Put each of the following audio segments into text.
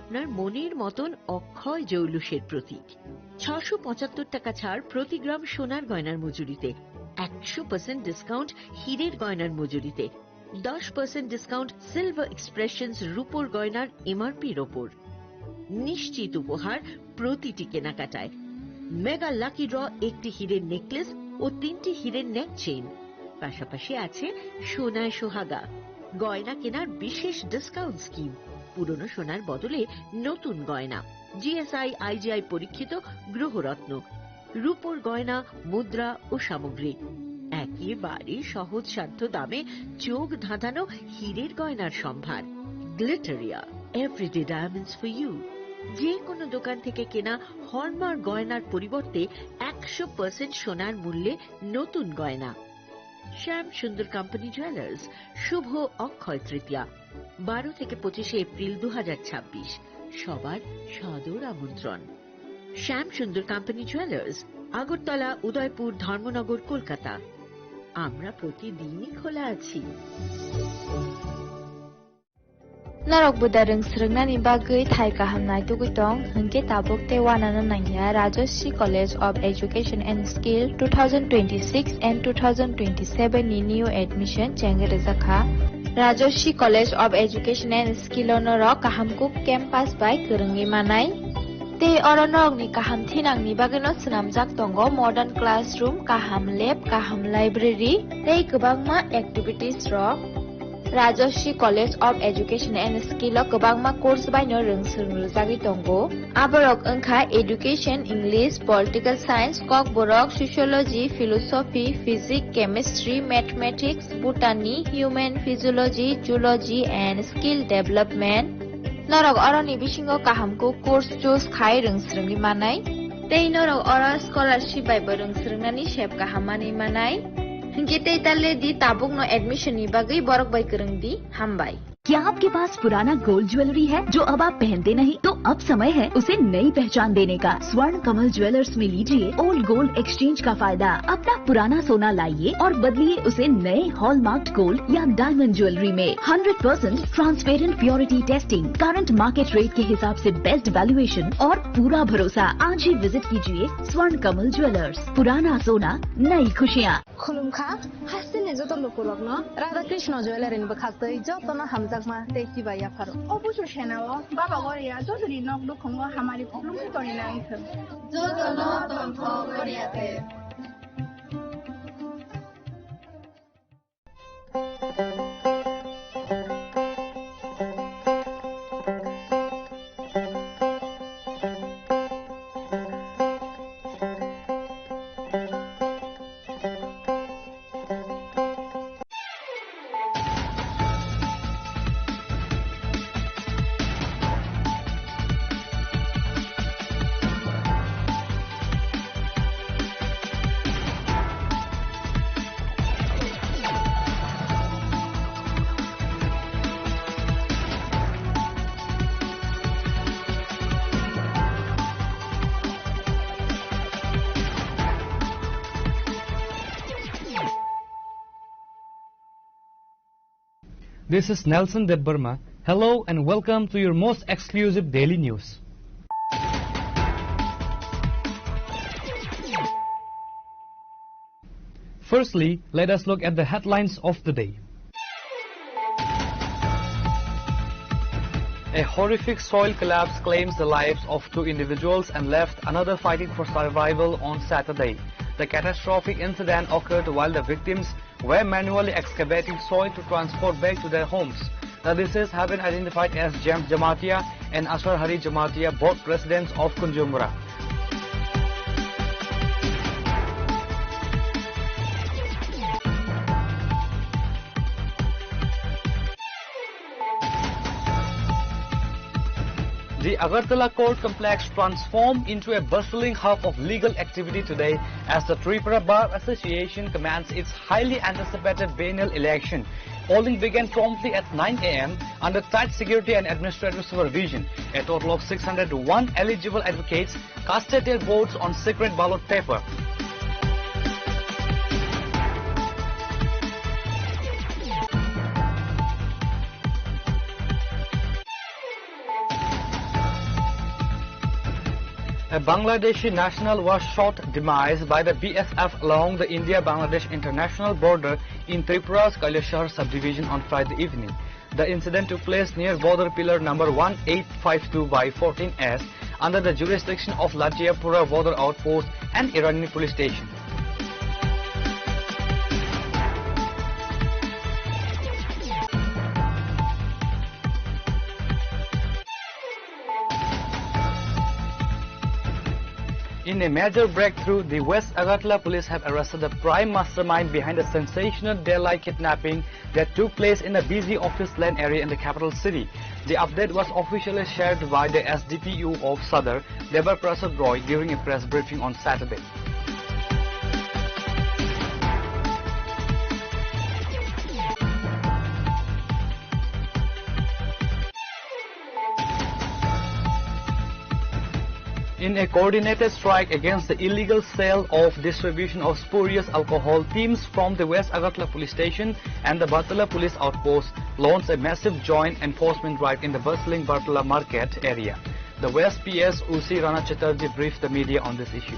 আপনার মনের মতন অক্ষয় জৌলুসের প্রতীক। 675 টাকা ছাড় প্রতি গ্রাম সোনার গয়নার মজুরিতে, 100% ডিসকাউন্ট হীরের গয়নার মজুরিতে, 10% ডিসকাউন্ট সিলভার এক্সপ্রেশনস রূপোর গয়নার এমআরপির ওপর। নিশ্চিত উপহার প্রতিটি কেনাকাটায়। মেগা লাকি ড্র একটি হীরের নেকলেস ও 3টি হীরের নেক চেইন। পাশাপাশি আছে সোনায় সোহাগা, গয়না কেনার বিশেষ ডিসকাউন্ট স্কিম, পুরনো সোনার বদলে নতুন গয়না, জিএসআই আইজিআই পরীক্ষিত গ্রহরত্ন, রূপোর গয়না, মুদ্রা ও সামগ্রী, একেবারে সহজ সাধ্য দামে চোখ ধাঁধানো হীরের গয়নার সম্ভার। Glitteria, everyday diamonds for you. যে কোনো দোকান থেকে কেনা হলমার্ক গয়নার পরিবর্তে 100% সোনার মূল্যে নতুন গয়না। শ্যাম সুন্দর কোম্পানি জুয়েলার্স, শুভ অক্ষয় তৃতীয়া, 12 থেকে 25 এপ্রিল 2026। সবার সাদর আমন্ত্রণ। শ্যাম সুন্দর কোম্পানি জুয়েলার্স, আগরতলা, উদয়পুর, ধর্মনগর, কলকাতা। আমরা প্রতিদিনই খোলা আছি। Narok budareng srengna ni bagai thai kahamnai tugitong hingke tabuk te wanana nangya Rajoshi College of Education and Skill 2026 and 2027 ni new admission chenge rezakha Rajoshi College of Education and Skill onoro kahamkuk campus by kerenggi manai te oronok ni kaham thinang ni bagino snamjak tongo modern classroom, kaham lab, kaham library tei kwbangma activities ro Rajoshi College of Education and Skill o kwbangma course baino rongsrungjagui tongo. Aborok wngkha Education, English, Political Science, Kokborok, Sociology, Philosophy, Physics, Chemistry, Mathematics, Botany, Human Physiology, Zoology and Skill Development. Norok oroni bisingo kahamko course choose khai rongsrungni manai. Tei norok oro scholarship bai bo rongsrungnani sep kahamani manai. Hingke tale di tabuk no admission ni bagai borok bai kereng di hambai. क्या आपके पास पुराना gold jewellery है जो अब आप पहनते नहीं? तो अब समय है उसे नई पहचान देने का। स्वर्ण कमल ज्वेलर्स में लीजिए ओल्ड गोल्ड एक्सचेंज का फायदा। अपना पुराना सोना लाइए और बदलिए उसे नए हॉलमार्क्ड गोल्ड या डायमंड ज्वेलरी में। 100% transparent purity testing, current market rate के हिसाब से बेस्ट वैल्यूएशन और पूरा भरोसा। आज ही विजिट कीजिए स्वर्ण कमल ज्वेलर्स। पुराना सोना, नई खुशियाँ। खुलुमखा हासिने जतन लोकलक न राधा कृष्ण ज्वेलरी नि बखातै जतन हमजाकमा तेकी बाया फारो अबुसु सेनाव बाबा गरिया जजरी नक दुखंग हमारी खुलुमखि तरिना इथन जतन तन्थ गरियाते। This is Nelson Debbarma. Hello and welcome to your most exclusive daily news. Firstly, let us look at the headlines of the day. A horrific soil collapse claims the lives of 2 individuals and left another fighting for survival on Saturday. The catastrophic incident occurred while the victims were manually excavating soil to transport back to their homes. The deceased have been identified as James Jamatia and Aswar Hari Jamatia, both residents of Kunjumura. The Agartala court complex transformed into a bustling hub of legal activity today as the Tripura Bar Association commenced its highly anticipated biennial election. Polling began promptly at 9 a.m. under tight security and administrative supervision. A total of 601 eligible advocates casted their votes on secret ballot paper. A Bangladeshi national was shot demise by the BSF along the India-Bangladesh international border in Tripura's Kailashahar subdivision on Friday evening. The incident took place near border pillar number 1852 by 14S under the jurisdiction of Latiapura border outpost and Irani police station. In a major breakthrough, the West Agartala police have arrested the prime mastermind behind a sensational daylight kidnapping that took place in a busy office land area in the capital city. The update was officially shared by the SDPU of Sadar, Debar Prasad Roy, during a press briefing on Saturday. In a coordinated strike against the illegal sale of distribution of spurious alcohol, teams from the West Agartala police station and the Bartala police outpost launched a massive joint enforcement drive in the bustling Bartala market area. The West PS Usi Rana Chatterjee briefed the media on this issue.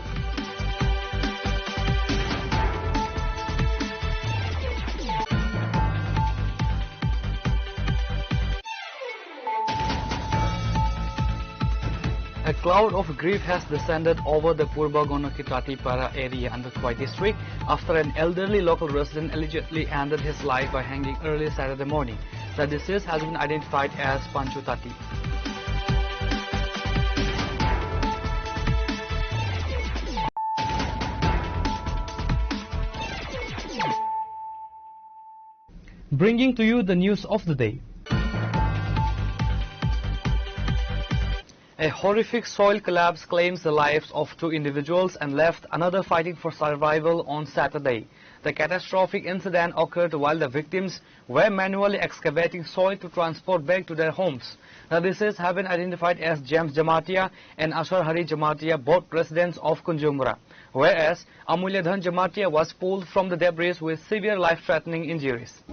A cloud of grief has descended over the Purba Gonokitati-Para area under Khwai district after an elderly local resident allegedly ended his life by hanging early Saturday morning. The deceased has been identified as Panchu Tati. Bringing to you the news of the day. A horrific soil collapse claims the lives of 2 individuals and left another fighting for survival on Saturday. The catastrophic incident occurred while the victims were manually excavating soil to transport back to their homes. The deceased have been identified as James Jamatia and Ashar Hari Jamatia, both residents of Kunjumura, whereas Amulyadhan Jamatia was pulled from the debris with severe life-threatening injuries.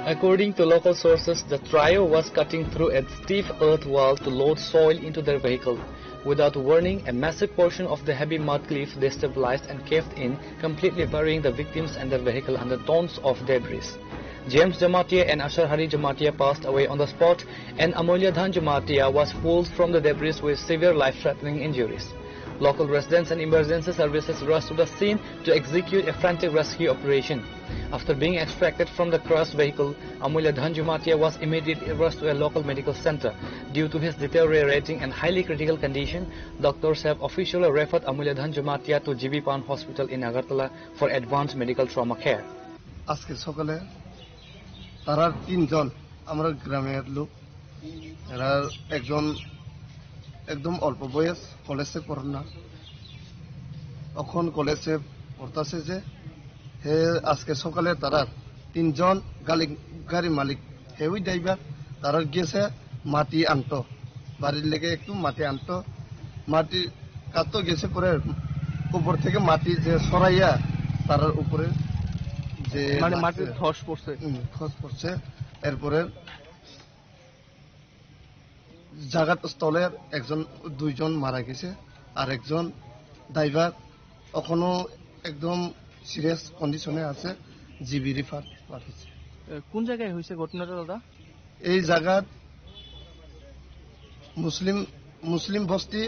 According to local sources, the trio was cutting through a steep earth wall to load soil into their vehicle. Without warning, a massive portion of the heavy mud cliff destabilized and caved in, completely burying the victims and their vehicle under tons of debris. James Jamatia and Ashar Hari Jamatia passed away on the spot, and Amulyadhan Jamatia was pulled from the debris with severe life-threatening injuries. Local residents and emergency services rushed to the scene to execute a frantic rescue operation. After being extracted from the crushed vehicle, Amulyadhan Jamatia was immediately rushed to a local medical center. Due to his deteriorating and highly critical condition, doctors have officially referred Amulyadhan Jamatia to GB Pan Hospital in Agartala for advanced medical trauma care. আজকে সকালে তারা 3 জন আমরা গ্রামের লোক এরা একজন একদম অল্প বয়স কলেজে পড়ে না এখন কলেজে পড়তাছে যে হে আজকে সকালে তারা 3 জন গাড়ি মালিক হেউই ড্রাইভার তারা গেছে মাটি আনতো বাড়ির লেগে একটু মাটি আনতো মাটি কাটতো গেছে পরে উপর থেকে মাটি যে সরাইয়া তার উপরে যে মানে মাটির ধস পড়ছে এরপরে জায়গা স্থলের একজন 2 জন মারা গেছে আর একজন ড্রাইভার এখনো একদম সিরিয়াস কন্ডিশনে আছে জিবি রিফার পাঠিয়েছে। কোন জায়গায় হয়েছে ঘটনাটা দাদা? এই জায়গা মুসলিম বস্তি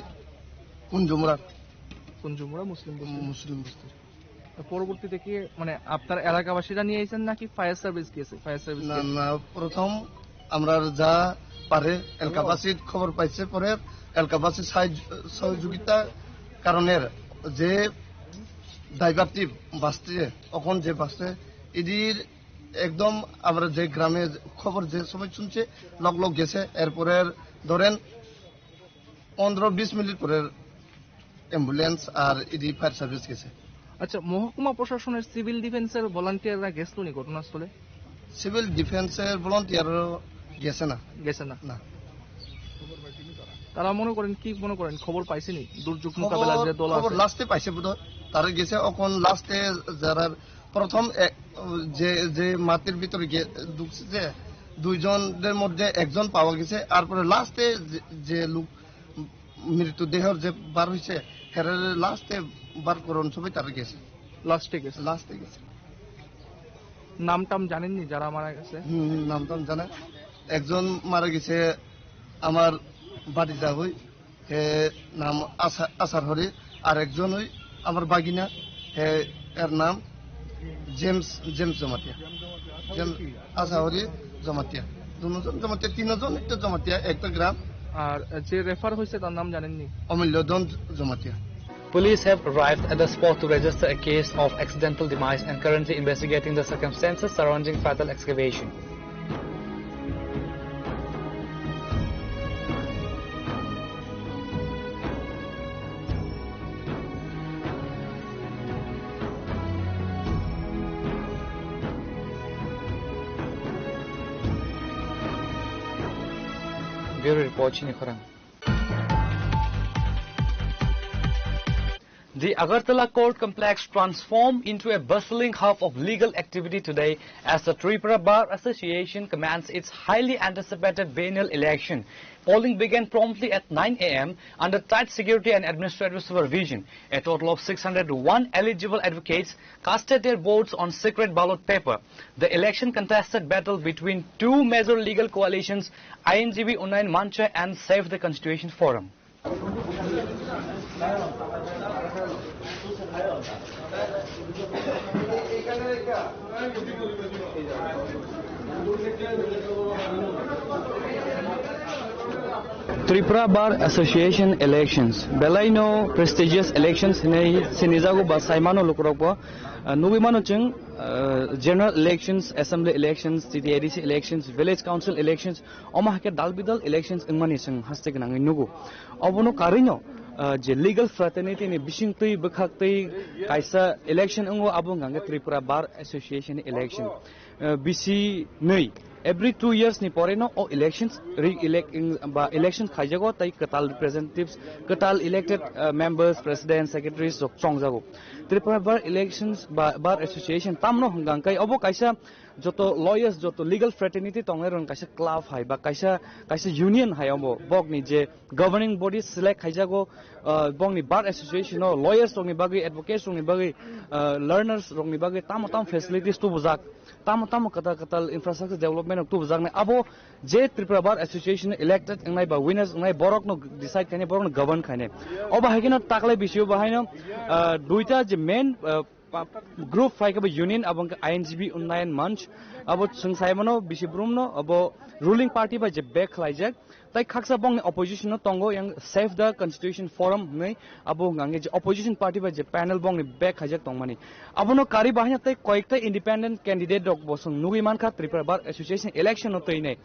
কুঞ্জুমরা মুসলিম বস্তি। পরবর্তীতে কি মানে আপনার এলাকাবাসীরা নিয়ে আইছেন নাকি ফায়ার সার্ভিস গিয়েছে? ফায়ার সার্ভিস না প্রথম আমরা যা পারে এলাকাবাসীর খবর পাইছে পরে এলাকাবাসীর সহযোগিতা কারণের যে ড্রাইভারটি বাসছে এখন যে বাসে এদের একদম আমরা যে গ্রামে খবর যে সবাই শুনছে লগ গেছে, এরপরে ধরেন 15-20 মিনিট পরে ambulance R E D fire service গেছে। আচ্ছা, মহকুমা প্রশাসনের সিভিল ডিফেন্সের ভলান্টিয়াররা গেছিল নি ঘটনাস্থলে? সিভিল ডিফেন্সের ভলান্টিয়ার গেছে না। না। তারা মনে করেন খবর পাইছেনি দুর্যোগ মোকাবেলার যে দল খবর আছে? লাস্টে পাইছে বোধহয়, তারা গেছে এখন লাস্টে যারা প্রথম যে মাটির ভিতরে ঢুকছে যে দুইজনের মধ্যে একজন পাওয়া গেছে, তারপরে লাস্টে যে লোক মৃতদেহের যে বার হয়েছে লাস্টে বার করুন সবাই তারা গেছে। লাস্টে গেছে। নাম জানেননি যারা মারা গেছে? নাম জানে। একজন মারা গেছে আমার বাড়ি যাবই, নাম আসার হরি, আর একজন ওই আমার বাগিনা, এর নাম জেমস জমাতিয়া, আসাহরি জমাতিয়া, দুজন জমাতিয়া, তিনজন একটা জমাতিয়া, একটা গ্রাম। আর যে রেফার হয়েছে তার নাম জানেননি? অমূল্যধন Jamatia. Police have arrived at the spot to register a case of accidental demise and currently investigating the circumstances surrounding fatal excavation. Bureau report Chini Khorang. The Agartala Court Complex transformed into a bustling hub of legal activity today as the Tripura Bar Association commenced its highly anticipated biennial election. Polling began promptly at 9 a.m. under tight security and administrative supervision. A total of 601 eligible advocates casted their votes on secret ballot paper. The election contested battle between two major legal coalitions, INGB Unayan Mancha and Save the Constitution Forum. Tripura Bar Association elections. Belaino prestigious elections nei Sinizago ba Saimano Lukrokpo Nubimano Chung general elections, assembly elections, CTADC elections, village council elections, Omahake Dalbidal elections in Manisang Hastek Nang Nugu. Obono Carino je legal fraternity ni Bishingtui Bukhakti Kaisa election ungo abong Ganga Tripura Bar Association election. BC Nui. Every 2 years ni poreno o elections elections khajago tai katal representatives katal elected members, president, secretaries of chongjago. Tripura Bar elections bar association tamno hangang kai obo kaisa joto lawyers joto legal fraternity tongeron kaisa club hai ba kaisa union hai obo bogni je governing bodies select khajago bongni bar association no lawyers rongni bagi advocates rongni bagi learners rongni bagi tam facilities tu bujak tam katal infrastructure development of tu bujak ne abo je Tripura Bar Association elected ngai ba winners ngai borok no decide kane borok no govern kane oba hagino taklai bisio bahaino duita je main group faikaba union abang INGB Unayan Manch abo sungsaimano bisibrumno abo ruling party ba je back khlaijak tai khaksa bong opposition no tongo yang Save the Constitution Forum nei abo ngange je opposition party ba je panel bong ni back khajak tongmani abono kari bahnya tai koikta independent candidate dok bosung nugiman kha Tripura Bar Association election no toi nei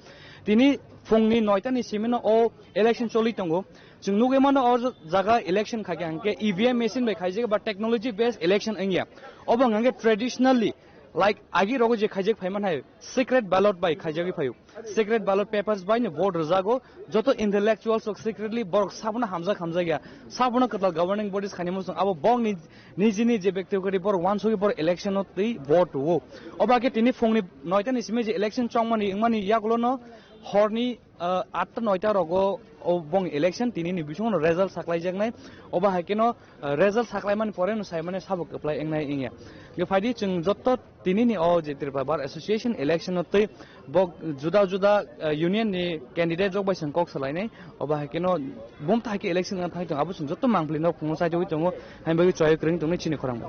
tini fungni 9ta ni simeno o election choli tongo chung nugemano or jaga election khage angke EVM machine bai khaijek ba technology based election angya obang angke traditionally like agi rogo je khajek phaiman hai secret ballot by khajagi phayu secret ballot papers by ne vote rajago joto intellectuals of secretly borok sabuna hamza gya sabuna katal governing bodies khani musung abo bong ni je bekti kori bor once hogi bor election ot tei vote wo obage tini phongni 9ta ni sime je election chongmani ingmani yaklo no horni 8ta 9ta rogo bong election tini ni bisong result saklai jangnai oba hakeno result saklai man pore no sai mane sabok apply engnai ingya ge faidi chung jotto tini ni o je Tripura Bar Association election ot bok juda union ni candidate jok bai sangkok salai nei oba hakeno bom ta ki election na thai tong abu chung jotto mangpli no khung sai jogi tongo haimbai choi kring tong ni chini khorang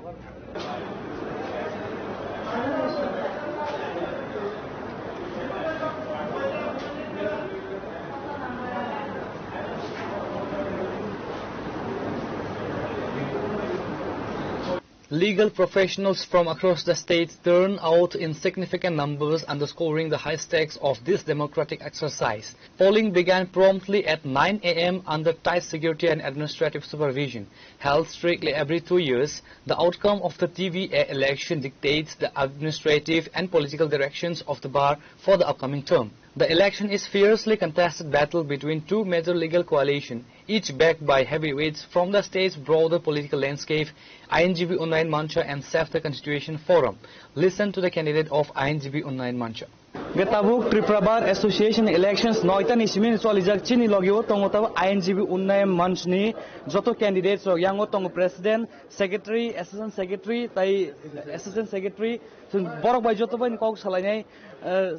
Legal professionals from across the state turn out in significant numbers, underscoring the high stakes of this democratic exercise. Polling began promptly at 9 a.m. under tight security and administrative supervision. Held strictly every 2 years, the outcome of the TVA election dictates the administrative and political directions of the bar for the upcoming term. The election is fiercely contested battle between two major legal coalitions, each backed by heavyweights from the state's broader political landscape, INGB Unnayaan Mancha and Save the Constitution Forum. Listen to the candidate of INGB Unnayaan Mancha. Getabuk Tripura Bar Association elections noitan ismin solijak chini logio tongo tabu INGB Unnayaan Manch ni joto candidates ro yango tongo president, secretary, assistant secretary, tai assistant secretary borok bai joto bai kok salainai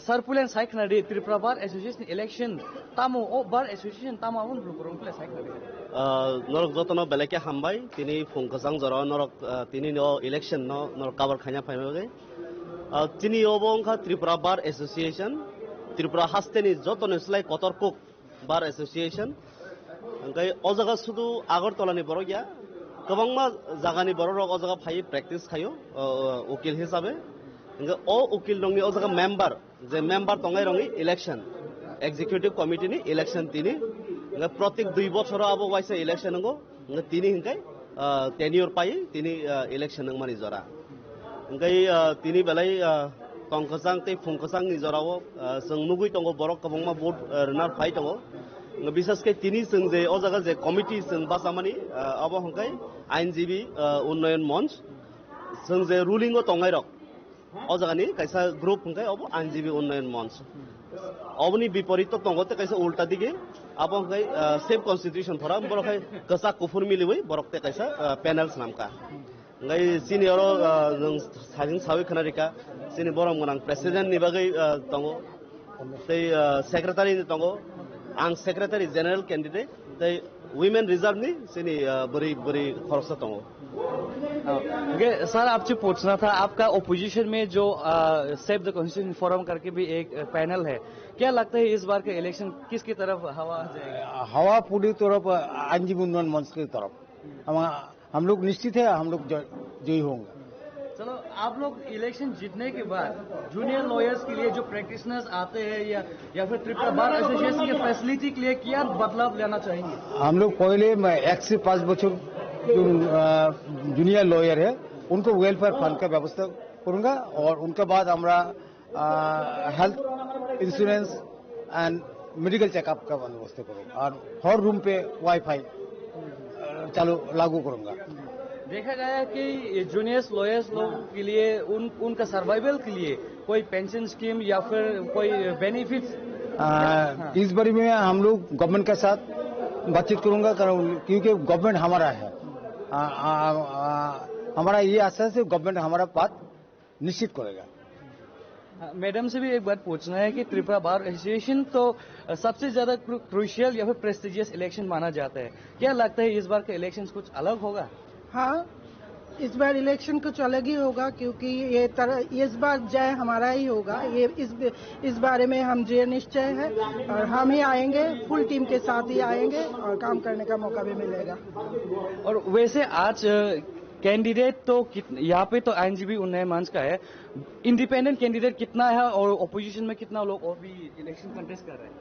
sarpulen saiknadi Tripura Bar Association election tamu o bar association tamu un brukurung pule saiknadi norok joto no beleke hambai tini phongkasang jora norok tini no election no norok cover khanya phaibai tini obongkha Tripura Bar Association Tripura hasteni joto neslai kotorkuk Bar Association angkai o jaga sudu Agartala ni borok ya kobangma jagani borok o jaga phai practice khayo ukil hisabe angkai o ukil dongni o jaga member je member tongai rongi election executive committee ni election tini angkai protek 2 bochoro abo waisa election ngo angkai tini angkai tenure pai tini election ng mani jora angkai tini belai tongkasang te phongkasang ni jorao sung nugui tongo borok kabongma vote runner phai tongo bisas ke tini sung je o jaga je committee sung basamani abo hongkai INGB Unnayaan Manch sung je ruling o tongai rok o jaga ni kaisa group hongkai abo INGB Unnayaan Manch obni biporito tongo te kaisa ulta dige abo hongkai Save Constitution Forum borok hai kasa kufur miliwi borok te kaisa panels namka ngai senior nang sajing sawi khanarika sini borong nang president ni bagai tongo tei secretary ni tongo ang secretary general candidate tei women reserve ni sini bari खरसा tongo sir आपसे पूछना था आपका opposition में जो save the constitution forum करके भी एक पैनल है क्या लगता है इस बार का इलेक्शन किसकी तरफ हवा जाएगा हवा पूरी तरफ INGB उन्नयन मंच की तरफ हम लोग निश्चित है हम लोग जयी होंगे चलो आप लोग इलेक्शन जीतने के बाद जूनियर लॉयर्स के लिए जो प्रैक्टिशनर्स आते हैं या फिर ट्रिपल बार एसोसिएशन की फैसिलिटी के लिए क्या बदलाव लेना चाहेंगे हम लोग पहले 1 से 5 बच्चों जो जूनियर लॉयर है उनको वेलफेयर फंड का व्यवस्था करूंगा और उनके बाद हमारा health insurance and medical checkup का बंदोबस्त करूंगा और हर रूम पे वाईफाई चालू लागू करूंगा देखा गया है कि जूनियर्स लॉयर्स लोगों के लिए उनका सर्वाइवल के लिए कोई पेंशन स्कीम या फिर कोई बेनिफिट्स इस बारे में हम लोग गवर्नमेंट के साथ बातचीत करूंगा क्योंकि गवर्नमेंट हमारा है हमारा ये आशा है गवर्नमेंट हमारा बात निश्चित करेगा मैडम से भी एक बात पूछना है कि त्रिपुरा बार एसोसिएशन तो सबसे ज्यादा क्रूशियल या फिर प्रेस्टिजियस इलेक्शन माना जाता है क्या लगता है इस बार का इलेक्शन कुछ अलग होगा हाँ इस बार इलेक्शन कुछ अलग ही होगा क्योंकि इस बार जय हमारा ही होगा ये इस बारे में हम जय निश्चय है और हम ही आएंगे फुल टीम के साथ ही आएंगे और काम करने का मौका भी मिलेगा और वैसे आज कैंडिडेट तो यहाँ पे तो INGB उन्नयन मंच का है इंडिपेंडेंट कैंडिडेट कितना है और ओपोजिशन में कितना लोग और भी इलेक्शन कंटेस्ट कर रहे हैं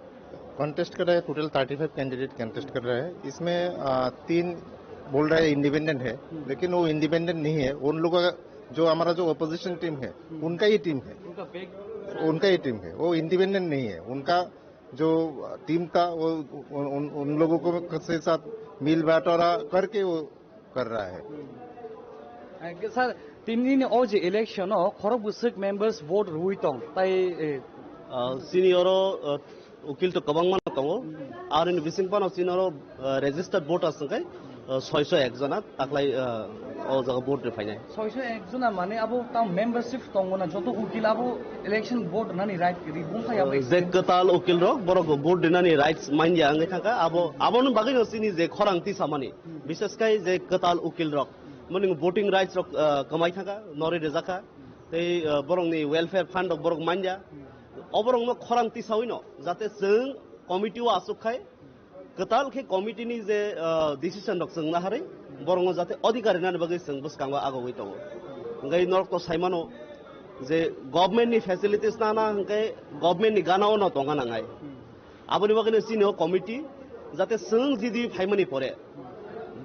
कंटेस्ट कर रहे हैं टोटल 35 कैंडिडेट कंटेस्ट कर रहे हैं इसमें 3 बोल रहे हैं इंडिपेंडेंट है लेकिन वो इंडिपेंडेंट नहीं है उन लोगों का जो हमारा जो अपोजिशन टीम है उनका ही टीम है उनका ही टीम है वो इंडिपेंडेंट नहीं है उनका जो टीम था वो उन लोगों को से साथ मिल बांटोरा करके वो कर रहा है सर तीन ओजे इलेक्शन खरब बुसक मेंबर्स वोट रुइतों ताई सीनियर उकिल तो कबांग मान तंगो और इन बिसिंगपान सीनियर रेजिस्टर्ड वोटर्स संख्या 601 जना ताकलाई ओ जगह वोट रिफाइनाय 601 जना माने अब ता मेंबरशिप तंगोना जतो उकिल अब इलेक्शन वोट नानी राइट करी बुंखा याब जे कताल उकिल रो बरो वोट दिनानी राइट्स मान या अंगे थाका अब आबोन बागै नसिनी जे खरांगति सामानि विशेष kai जे कताल उकिल रो मनि वोटिंग राइट्स रो कमाइ थाका नरि रेजाखा तै बरंनि वेलफेयर फंड बरक मानजा अबरंग न खरांगति साविनो जाते जों कमिटिव आसुखाय कताल के कमिटी नि जे डिसिजन रक जोंना हारै borong jate adhikari na bagi sung bus kangwa ago wi to ngai nork to saimano je government ni facilities na na ngai government ni ganao no tonga na ngai aboni bagi ni sino committee jate sung jidi phaimani pore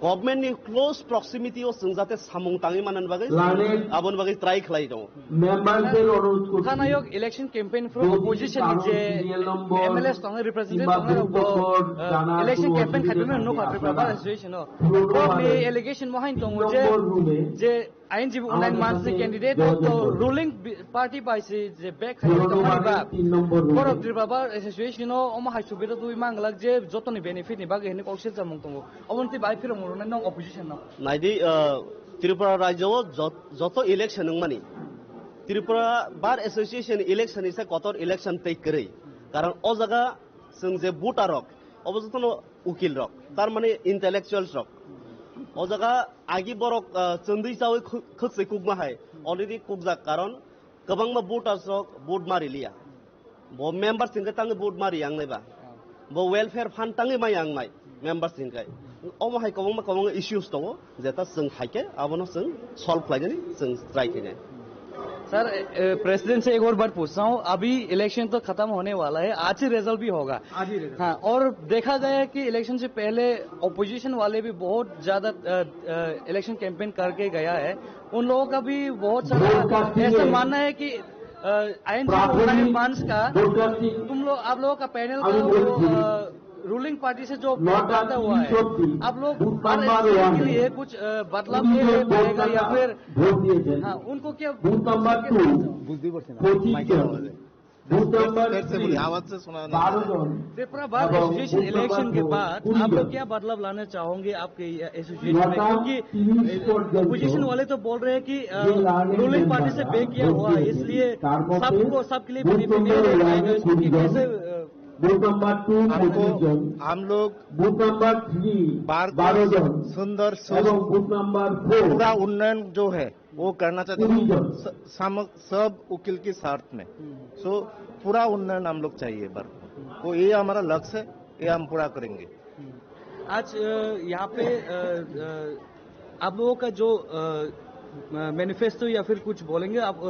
government ni close proximity o sung jate samung tangi manan bagi abon bagi try khlai do kanayok election campaign from opposition je MLS tong representative tong election campaign khadme no khadre Prabha association no me allegation mo hain tong je INGB online monthly candidate to ruling party by je back khadre ba for of Prabha association no om hai subira tu manglag je jotoni benefit ni bagi ni koksel jamung tong obonti bai phir mo no opposition no naidi Tripura rajyo joto election ng mani Tripura Bar Association election is a kotor election take kare karon o jaga sung je voter rok obojotono ukil rok tar mane intellectuals rok o jaga agi borok chondui chawi khukse kugma hai already kugja karon kabangma voters rok vote mari liya bo members sing tang vote mari yang nai ba bo welfare fund tang mai yang mai members sing kai omo hai kabangma issues to jeta sung haike abono sung solve lagani sung try kine sir president से एक और बात पूछता हूँ अभी election तो खत्म होने वाला है आज ही रिजल्ट भी होगा हाँ और देखा गया है कि इलेक्शन से पहले ऑपोजिशन वाले भी बहुत ज्यादा इलेक्शन कैंपेन करके गया है उन लोगों का भी बहुत सारा ऐसा मानना है कि INGB मंच का आप लोगों का पैनल का रूलिंग पार्टी से जो प्राप्त हुआ है आप लोग के लिए कुछ बदलाव के लिए पड़ेगा या फिर हाँ उनको क्या त्रिपुरा बार एसोसिएशन इलेक्शन के बाद आप लोग क्या बदलाव लाना चाहोगे आपके एसोसिएशन में क्योंकि अपोजिशन वाले तो बोल रहे हैं कि रूलिंग पार्टी से पे किया हुआ है इसलिए सबको सबके लिए बेनिफिट रहेगा इसको कैसे बूथ नंबर 2 हम लोग बूथ नंबर 3 सुंदर एवं बूथ नंबर 4 पूरा उन्नयन जो है वो करना चाहते हैं सब वकील के स्वार्थ में सो पूरा उन्नयन हम लोग चाहिए बार तो ये हमारा लक्ष्य है ये हम पूरा करेंगे आज यहाँ पे आप लोगों का जो मैनिफेस्टो या फिर कुछ बोलेंगे आप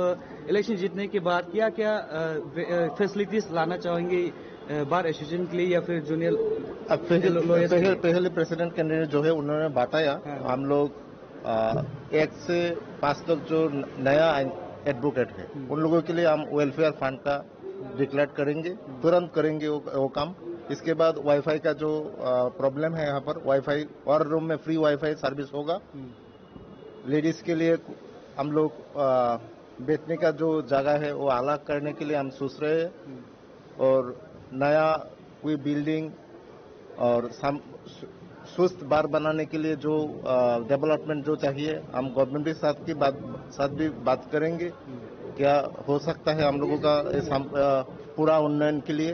इलेक्शन जीतने के बाद क्या क्या फैसिलिटीज लाना चाहेंगे बार एसोसिएशन के लिए या फिर जूनियर पहले प्रेसिडेंट कैंडिडेट जो है उन्होंने बताया हम लोग 1 से 5 तक जो नया एडवोकेट है उन लोगों के लिए हम वेलफेयर फंड का डिक्लेयर करेंगे तुरंत करेंगे वो काम इसके बाद वाईफाई का जो प्रॉब्लम है यहाँ पर वाईफाई और रूम में फ्री वाईफाई सर्विस होगा लेडीज के लिए हम लोग बैठने का जो जगह है वो अलग करने के लिए हम सोच रहे हैं और नया कोई बिल्डिंग और स्वस्थ बार बनाने के लिए जो डेवलपमेंट जो चाहिए हम गवर्नमेंट के साथ भी बात करेंगे क्या हो सकता है हम लोगों का इस पूरा उन्नयन के लिए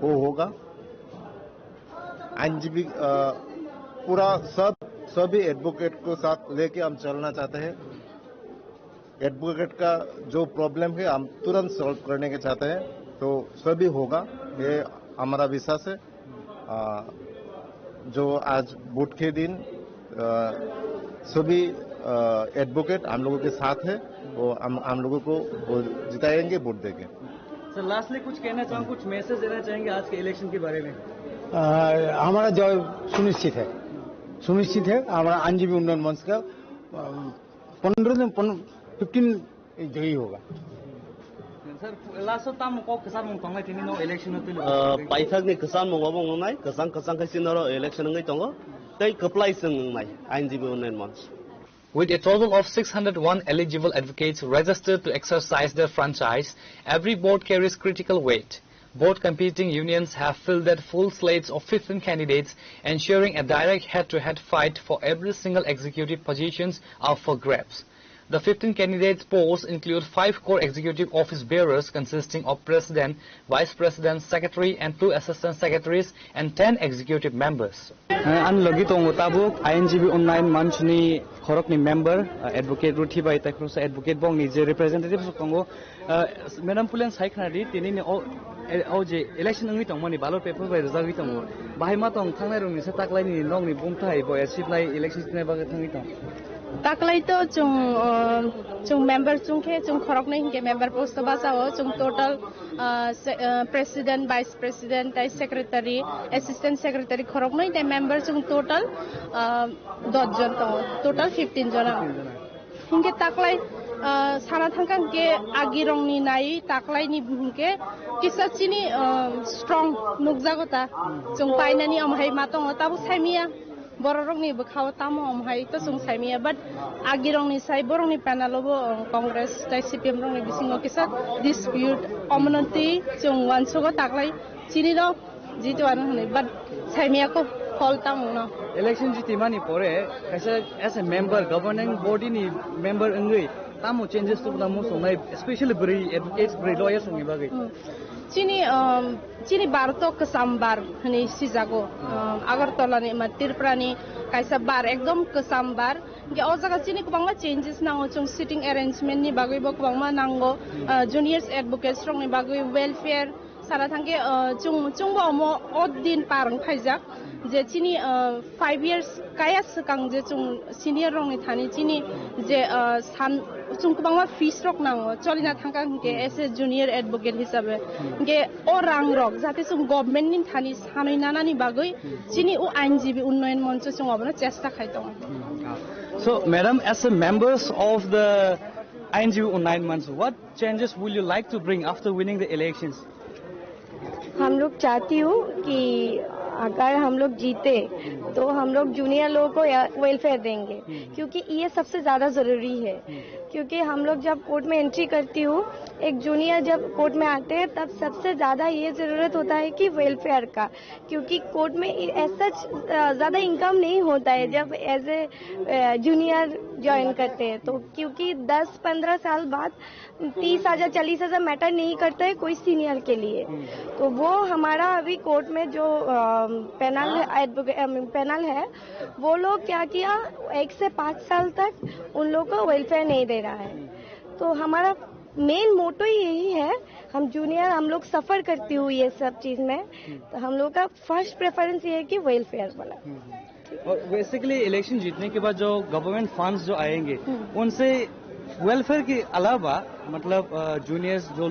वो होगा INGB पूरा सभी एडवोकेट को साथ लेके हम चलना चाहते हैं एडवोकेट का जो प्रॉब्लम है हम तुरंत सॉल्व करने के चाहते हैं तो सभी होगा ये हमारा विश्वास है जो आज वोट के दिन सभी एडवोकेट हम लोगों के साथ है वो हम लोगों को जिताएंगे वोट देंगे सर लास्टली कुछ कहना चाहूँ कुछ मैसेज देना चाहेंगे आज के इलेक्शन के बारे में हमारा जय सुनिश्चित है हमारा INGB उन्नयन मंच का 15 जय होगा पाइथाक ने किसान मंगवा मंगनाय किसान खासिनो election ngai tongo tei keplai sung ngai INGB unnen month. With a total of 601 eligible advocates registered to exercise their franchise, every board carries critical weight. Both competing unions have fielded full slates of 15 candidates, ensuring a direct head-to-head fight for every single executive positions up for grabs. The 15 candidates posts include 5 core executive office bearers consisting of president, vice president, secretary and 2 assistant secretaries and 10 executive members. An logi tongo tabuk INGB online month ni khorok ni member advocate Ruthi bai takrosa advocate bong ni je representative tongo Madam Pulen Saikhari tini ni o je election ngi tong mani ballot paper bai result ngi tong bahai ma tong thangnai rong ni se taklai ni nong ni bumthai bo asip lai election ne ba thangi tong taklai to chung member chung ke chung khorok nei ke member post ba sa ho chung total president vice president tai secretary assistant secretary khorok nei tai member chung total 10 jon to total 15 jona hinge taklai sana thangkang ke agirong ni nai taklai ni bhumke kisa chini strong nukjagota chung painani amhai matong tabu saimia bororong ni bkhao tamo amhai to chung saimia but agirong ni sai borong ni panalobo congress tai cpm rong ni bisingo kisa dispute omonoti chung wansogo taklai chini ro jitu an ni but saimia ko call tamo no election jitimani pore as a member governing body ni member ngai tamo changes to the most only especially bri advocates bri lawyers ngi bagai chini barto kasambar hani sijago agartala ni matirpra ni kaisa bar ekdom kasambar ge o jaga chini kubangma changes nango chung sitting arrangement ni bagai bo kubangma nango juniors advocates rong ni bagai welfare sara thangke chungbo mo oddin parang khaijak je chini 5 years kaya sakang je chung senior rong ni thani chini je san chung kubangma fees rok nango cholina thangkang ke as a junior advocate hisabe ge o rang rok jate chung government ni thani sanoi nana ni bagai chini o INGB unnoyan monch chung obna chesta khaitong. So madam, as a members of the INGB online months, what changes will you like to bring after winning the elections? हम लोग चाहती हूँ कि अगर हम लोग जीते तो हम लोग जूनियर लोगों को वेलफेयर देंगे क्योंकि ये सबसे ज्यादा जरूरी है क्योंकि हम लोग जब कोर्ट में एंट्री करती हूँ एक जूनियर जब कोर्ट में आते हैं तब सबसे ज्यादा ये जरूरत होता है कि वेलफेयर का क्योंकि कोर्ट में ऐसा ज्यादा इनकम नहीं होता है जब एज ए जूनियर ज्वाइन करते हैं तो क्योंकि 10-15 साल बाद 30,000 40,000 मैटर नहीं करता है कोई सीनियर के लिए तो वो हमारा अभी कोर्ट में जो पैनल है वो लोग क्या किया 1 से 5 साल तक उन लोग को वेलफेयर नहीं दे रहा है तो हमारा मेन मोटो ही यही है हम जूनियर हम लोग सफर करती हुई ये सब चीज में तो हम लोग का फर्स्ट प्रेफरेंस ये है कि वेलफेयर वाला और बेसिकली इलेक्शन जीतने के बाद जो गवर्नमेंट फंड्स जो आएंगे उनसे वेलफेयर के अलावा मतलब जूनियर्स जो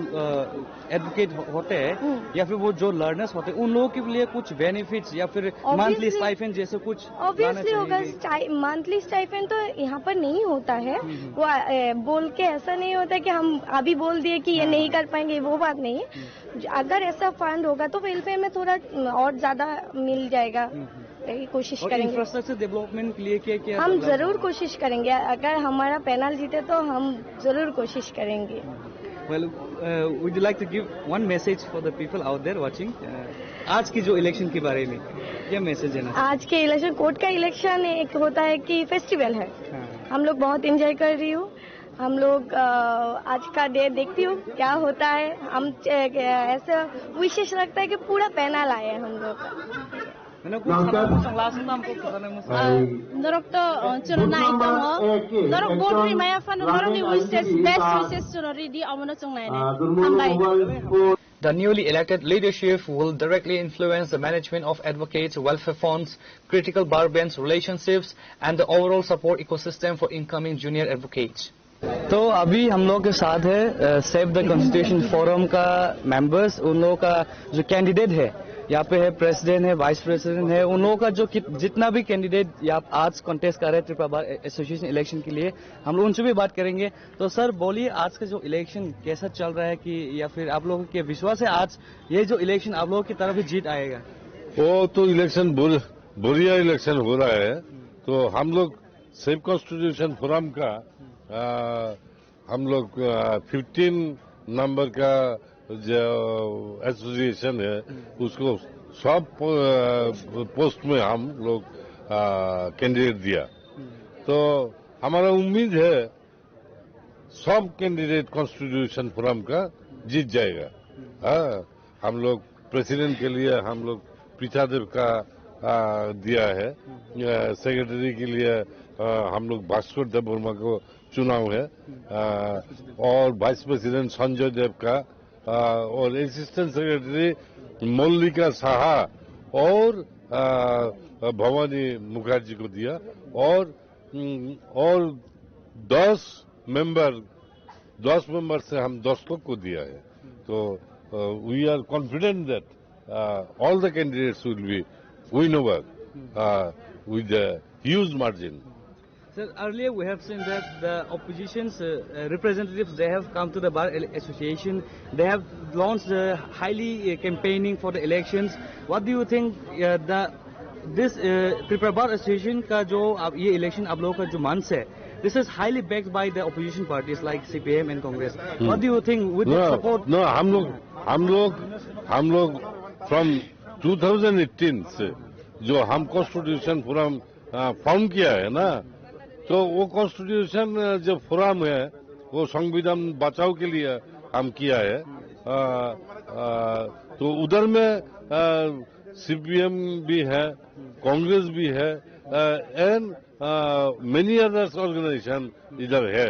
एडवोकेट होते हैं या फिर वो जो लर्नर्स होते हैं उन लोगों के लिए कुछ बेनिफिट्स या फिर मंथली स्टाइपेंड जैसे कुछ ऑब्वियसली होगा मंथली स्टाइपेंड तो यहाँ पर नहीं होता है वो बोल के ऐसा नहीं होता कि हम अभी बोल दिए कि ये नहीं कर पाएंगे वो बात नहीं अगर ऐसा फंड होगा तो वेलफेयर में थोड़ा और ज्यादा मिल जाएगा कोशिश करेंगे इंफ्रास्ट्रक्चर डेवलपमेंट के लिए क्या हम जरूर कोशिश करेंगे अगर हमारा पैनल जीते तो हम जरूर कोशिश करेंगे Well, would you like to give one message for the people out there watching? आज की जो इलेक्शन के बारे में क्या मैसेज है? आज के इलेक्शन कोर्ट का इलेक्शन एक होता है कि फेस्टिवल है हम लोग बहुत एंजॉय कर रही हूँ हम लोग आज का डे देखती हूँ क्या होता है हम ऐसा विशेष लगता है कि पूरा पैनल आए हम लोग Norok to chuno nai tongo norok boundary maya fan norok ni wishes best wishes chuno ready amono chung nai ne The newly elected leadership will directly influence the management of advocates, welfare funds, critical bar bench relationships and the overall support ecosystem for incoming junior advocates. तो अभी हम लोग के साथ है save the constitution forum का members उन लोगों का जो कैंडिडेट है यहाँ पे है प्रेसिडेंट है वाइस प्रेसिडेंट है उन लोगों का जो जितना भी कैंडिडेट यहाँ आज कॉन्टेस्ट कर रहे हैं त्रिपुरा बार एसोसिएशन इलेक्शन के लिए हम लोग उनसे भी बात करेंगे तो सर बोलिए आज का जो इलेक्शन कैसा चल रहा है कि या फिर आप लोगों के विश्वास है आज ये जो इलेक्शन आप लोगों की तरफ ही जीत आएगा वो तो इलेक्शन बढ़िया इलेक्शन हो रहा है तो हम लोग सेव कॉन्स्टिट्यूशन फोरम का हम लोग 15 नंबर का जो एसोसिएशन है उसको सब पोस्ट में हम लोग कैंडिडेट दिया तो हमारा उम्मीद है सब कैंडिडेट कॉन्स्टिट्यूशन फोरम का जीत जाएगा। हाँ, हम लोग प्रेसिडेंट के लिए हम लोग पीठादेव का दिया है, सेक्रेटरी के लिए हम लोग भास्कर देव वर्मा को चुनाव है, और वाइस प्रेसिडेंट संजय देव का, और असिस्टेंट सेक्रेटरी मल्लिका साहा और भवानी मुखर्जी को दिया, और 10 मेंबर से हम 10 लोग को दिया है। तो we are confident that all the candidates will be win over with a huge margin. Sir, earlier we have seen that the opposition's representatives, they have come to the Bar Association. They have launched highly campaigning for the elections. What do you think this Tripura Bar Association का जो ये election आप लोगों का जो मंच है, this is highly backed by the opposition parties like CPM and Congress. What do you think with the support? No, हम लोग from 2018 से जो हम कॉन्स्टिट्यूशन फोरम फॉर्म किया है ना, तो वो कॉन्स्टिट्यूशन जो फोरम है वो संविधान बचाव के लिए हम किया है। तो उधर में सीपीएम भी है, कांग्रेस भी है, एंड मेनी अदर्स ऑर्गेनाइजेशन इधर है।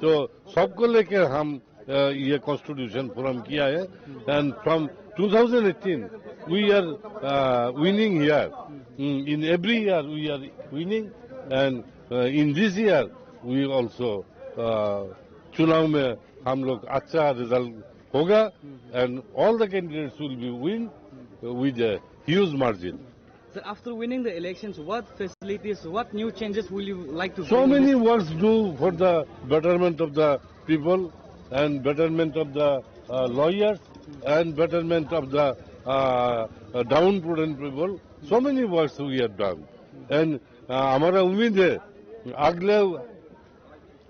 तो सबको लेकर हम ये कॉन्स्टिट्यूशन फोरम किया है, and from 2018 we are winning here. In every year we are winning, and in this year we also चुनाव में हम लोग अच्छा रिजल्ट होगा, and all the candidates will be win with a huge margin. So after winning the elections, what facilities, what new changes will you like to? So many works do for the betterment of the people, and betterment of the lawyers, and betterment of the downtrodden people. So many works we have done, and हमारा उम्मीद है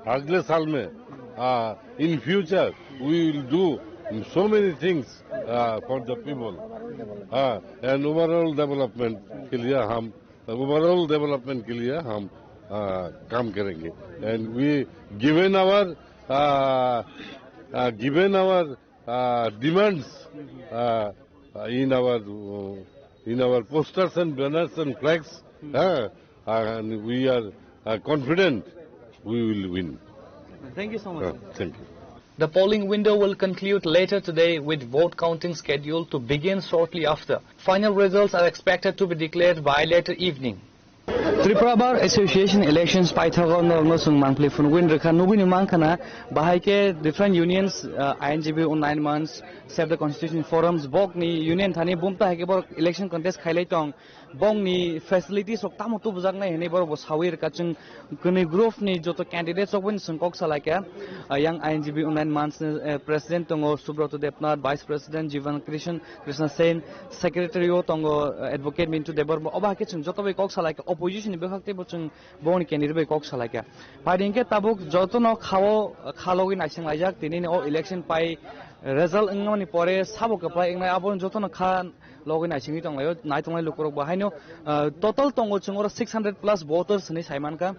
अगले साल में in future we will do so many things for the people, and overall development के लिए हम काम करेंगे, and we given our demands in our posters and banners and flags, and we are confident we will win. Thank you so much. Thank you. The polling window will conclude later today, with vote counting scheduled to begin shortly after. Final results are expected to be declared by later evening. Tripura Bar Association elections paithagon ngosung mangpli fun win rekha nubini mangkhana bahai ke different unions INGB on 9 months Save the Constitution forums bok ni union thani bumta hake bor election contest khailai tong bong ni facilities ok tamu tu bujak nai hene bor bo sawir ka chung kuni group ni joto candidates ok win sungkok salaka yang INGB on 9 months president tongo Subroto Depnath, vice president Jivan Krishna Sen, secretary tongo advocate Mintu Debor oba ke chung joto be kok salaka opposition bihakte bo chung bon candidate be kok salaka paidingke tabuk joto no khalogi naising laijak tini o election pai result ngoni pore sabo kapai ngai abon joto no khan logi naising ni tonglayo nai tonglai lukorok bahaino total tongo chungor 600 plus voters ni saiman ka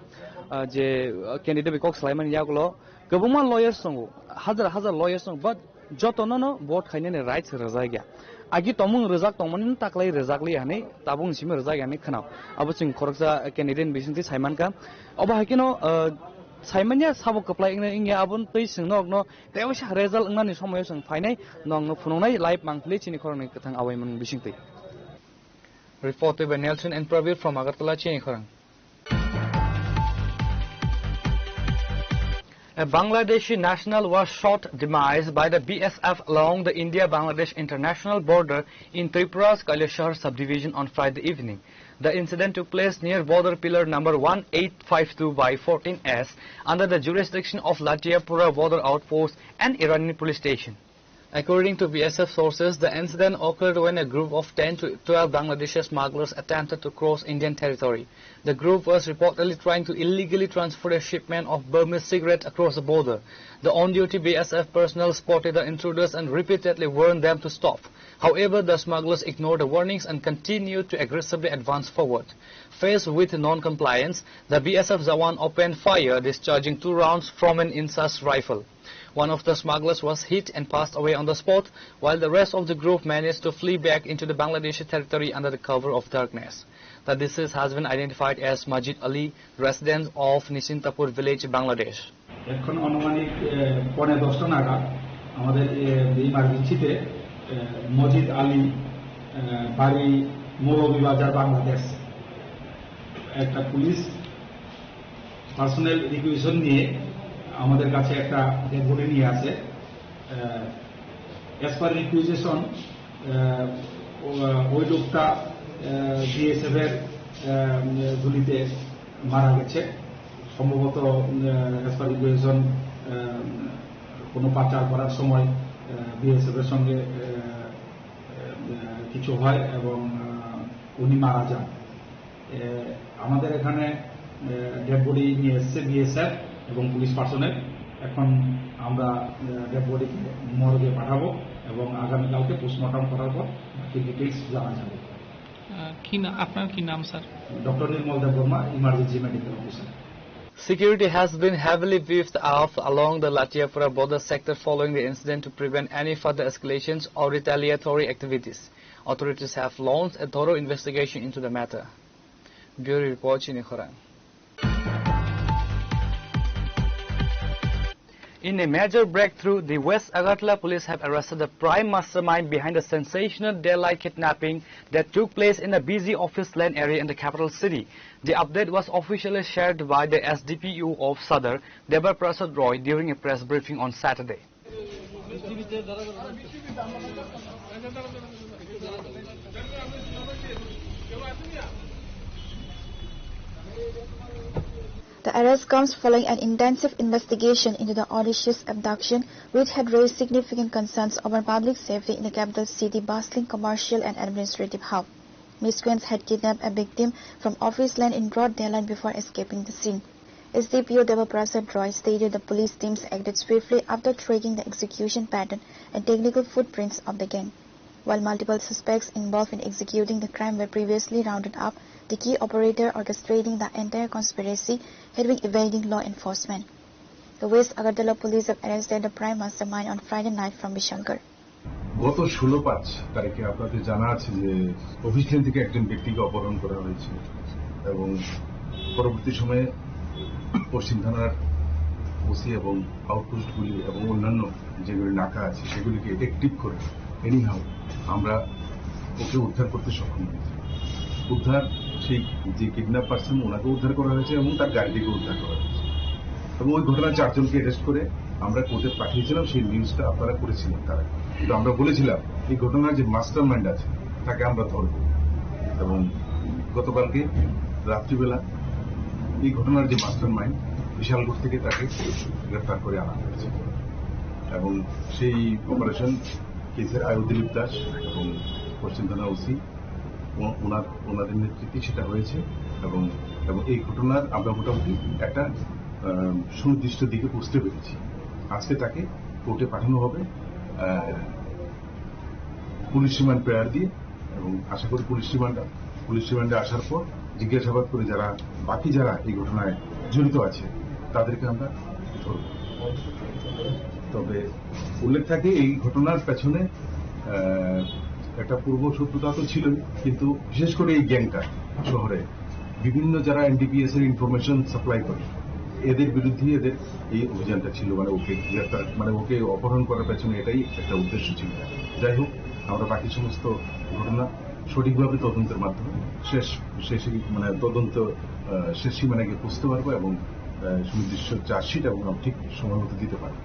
je candidate be kok salaiman yagulo gobuma lawyers tongo hazar lawyers tongo, but joto no vote khaine ne rights razagya agi tomung rezak tongman taklai rezakli hane tabung simi rezak hane khanao abo ching khoroksa candidate bisinti saiman ka oba hakino saimanya sabo kaplai ingya abon tei singnok no tewsa result ngani somoyo sing fainai nong no phunongnai live mangpli chini khorong kathang awaiman bisingti. Reported by Nelson and Pravir from Agartala, Chini Khorang. A Bangladeshi national was shot demise by the BSF along the India-Bangladesh international border in Tripura's Kailashahar subdivision on Friday evening. The incident took place near border pillar number 1852 by 14S under the jurisdiction of Latiapura border outpost and Iranian police station. According to BSF sources, the incident occurred when a group of 10 to 12 Bangladeshi smugglers attempted to cross Indian territory. The group was reportedly trying to illegally transfer a shipment of Burmese cigarettes across the border. The on-duty BSF personnel spotted the intruders and repeatedly warned them to stop. However, the smugglers ignored the warnings and continued to aggressively advance forward. Faced with non-compliance, the BSF Jawan opened fire, discharging 2 rounds from an INSAS rifle. One of the smugglers was hit and passed away on the spot, while the rest of the group managed to flee back into the Bangladeshi territory under the cover of darkness. The deceased has been identified as Majid Ali, resident of Nishintapur village, Bangladesh. এখন অনুমানিক 10:30 নাগাদ আমাদের ইমার্জেন্সিতে মজিদ আলী বাড়ি মৌলভীবাজার বাংলাদেশ একটা police personnel requisition নিয়ে আমাদের কাছে একটা ডেড বডি নিয়ে আসে। অ্যাজ পার রিকুইজিশন ওই লোকটা বিএসএফ এর গুলিতে মারা গেছে। সম্ভবত অ্যাজ পার রিকুইজিশন কোনো পাচার করার সময় বিএসএফ এর সঙ্গে কিছু হয় এবং উনি মারা যান। আমাদের এখানে ডেড বডি নিয়ে এসছে বিএসএফ এবং পুলিশ পার্সোনেল। এখন আমরা ডেড বডিকে মর্গে পাঠাবো এবং আগামীকালকে পোস্টমর্টম করার পর বাকি ডিটেইলস জানা যাবে। আপনার কি নাম sir? Doctor Nirmal Deb Barma, emergency medical officer. Security has been heavily beefed up along the Latiapura border sector following the incident to prevent any further escalations or retaliatory activities. Authorities have launched a thorough investigation into the matter. Bureau report, Chini Khoran. In a major breakthrough, the West Agartala police have arrested the prime mastermind behind the sensational daylight kidnapping that took place in a busy office land area in the capital city. The update was officially shared by the SDPU of Sadar, Debar Prasad Roy, during a press briefing on Saturday. The arrest comes following an intensive investigation into the audacious abduction, which had raised significant concerns over public safety in the capital city bustling commercial and administrative hub. Miscreants had kidnapped a victim from office land in broad daylight before escaping the scene. SDPO Deva Prasad Roy stated the police teams acted swiftly after tracking the execution pattern and technical footprints of the gang. While multiple suspects involved in executing the crime were previously rounded up, the key operator orchestrating the entire conspiracy had been evading law enforcement. The West Agartala police have arrested the prime mastermind on Friday night from Bishankar. গত 16/5 তারিখে আপনাদের জানা আছে যে office line থেকে একজন ব্যক্তিকে অপহরণ করা হয়েছে এবং পরবর্তী সময়ে পশ্চিম থানার ওসি এবং আউটপোস্টগুলি এবং অন্যান্য যেগুলি নাকা আছে সেগুলিকে অ্যাক্টিভ করে এনিহাউ আমরা ওকে উদ্ধার করতে সক্ষম হয়েছি। উদ্ধার সেই যে কিডন্যাপ পার্সন ওনাকে উদ্ধার করা হয়েছে এবং তার গাড়িটিকে উদ্ধার করা হয়েছে এবং ওই ঘটনায় 4 জনকে অ্যারেস্ট করে আমরা কোর্টে পাঠিয়েছিলাম। সেই নিউজটা আপনারা করেছিলেন তারা, কিন্তু আমরা বলেছিলাম এই ঘটনার যে মাস্টার মাইন্ড আছে তাকে আমরা ধরব এবং গতকালকে রাত্রিবেলা এই ঘটনার যে মাস্টার মাইন্ড বিশালগড় থেকে তাকে গ্রেফতার করে আনা হয়েছে এবং সেই অপারেশন কেসের দিলীপ দাস এবং পশ্চিম থানা ওসি ওনাদের নেতৃত্বে সেটা হয়েছে এবং এই ঘটনার আমরা মোটামুটি একটা সুনির্দিষ্ট দিকে পৌঁছতে পেরেছি। আজকে তাকে কোর্টে পাঠানো হবে পুলিশ রিমান্ড প্রেয়ার দিয়ে এবং আশা করি পুলিশ রিমান্ডে আসার পর জিজ্ঞাসাবাদ করে বাকি যারা এই ঘটনায় জড়িত আছে তাদেরকে আমরা ধরব। তবে উল্লেখ থাকে এই ঘটনার পেছনে একটা পূর্ব শত্রুতা তো ছিলই, কিন্তু বিশেষ করে এই গ্যাংটা শহরে বিভিন্ন যারা এনডিপিএস এর ইনফরমেশন সাপ্লাই করে এদের বিরুদ্ধে এদের এই অভিযানটা ছিল, ওকে অপহরণ করার পেছনে এটাই একটা উদ্দেশ্য ছিল। যাই হোক, আমরা বাকি সমস্ত ঘটনা সঠিকভাবে তদন্তের মাধ্যমে তদন্ত শেষ সীমানায় গিয়ে পৌঁছতে পারবো এবং সুনির্দিষ্ট চার্জশিট এবং ঠিক সময় মতো দিতে পারবো।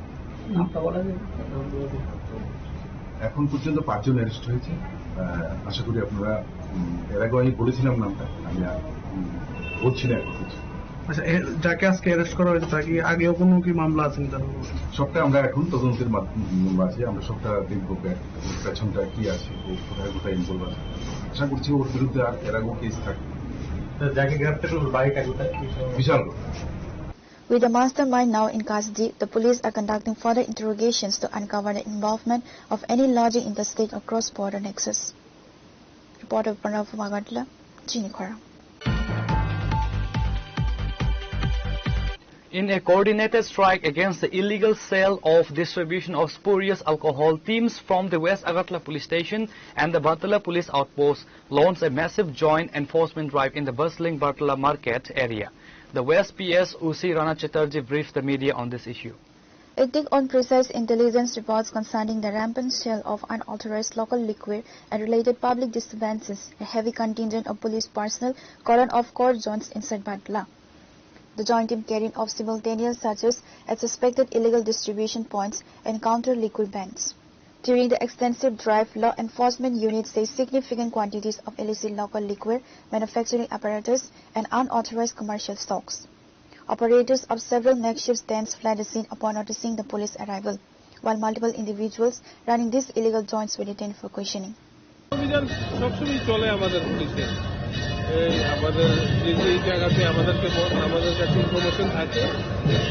এখন পর্যন্ত 5 জন অ্যারেস্ট হয়েছে। আশা করি আপনারা এর আগে আমি বলেছিলাম নামটা, আমি বলছি না এখন কিছু। আচ্ছা, যাকে আজকে অ্যারেস্ট করা হয়েছে তাকে আগেও কোনো কি মামলা আছে? সবটা আমরা এখন তদন্তের মাঝে আমরা সবটা দেখবো পেছনটা কি আছে, কোথায় কোথায় ইনভলভ আছে। আশা করছি ওর বিরুদ্ধে আর এর আগেও কেস থাকবে। যাকে গ্রেফতার করবে বাড়িটা কোথায়? Bishalgarh. With the mastermind now in custody, the police are conducting further interrogations to uncover the involvement of any larger interstate or cross-border nexus. Reporter Pranav Magadla, Chinikhara. In a coordinated strike against the illegal sale of distribution of spurious alcohol, teams from the West Agartala Police Station and the Bartala Police Outpost launched a massive joint enforcement drive in the bustling Bartala Market area. The West PS Usi Rana Chatterjee briefed the media on this issue. Acting on precise intelligence reports concerning the rampant sale of unauthorized local liquor and related public disturbances, a heavy contingent of police personnel cordoned off court zones inside Bartala. The joint team carried off simultaneous searches at suspected illegal distribution points and counter liquor bans. During the extensive drive, law enforcement units seized significant quantities of illicit local liquor, manufacturing apparatus, and unauthorized commercial stocks. Operators of several makeshift stands fled the scene upon noticing the police arrival, while multiple individuals running these illegal joints were detained for questioning. আমাদের এই জায়গাতে আমাদের কাছে information থাকে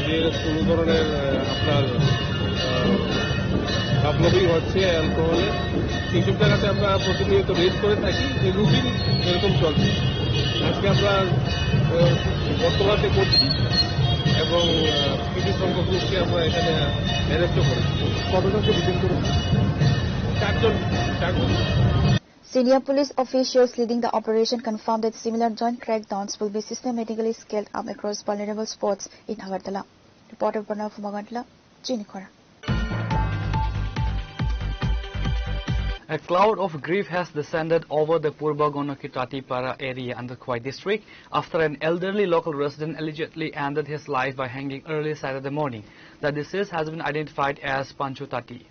যে কোনো ধরনের আপনার আপলোডিং হচ্ছে অ্যালকোহলে এইসব জায়গাতে আমরা প্রতিনিয়ত রেড করে থাকি যে রুটিন এরকম চলছে আজকে আমরা বর্তমানে করছি এবং কিছু সংখ্যক লোককে আমরা এখানে অ্যারেস্টও করেছি কতজনকে ডিটেইন করেছি চারজন Senior police officials leading the operation confirmed that similar joint crackdowns will be systematically scaled up across vulnerable spots in Agartala. Reporter Pranav Magadla, Chinikhara. A cloud of grief has descended over the Purba Gonaki Tatipara area under Khwai district after an elderly local resident allegedly ended his life by hanging early Saturday morning. The deceased has been identified as Panchu Tati.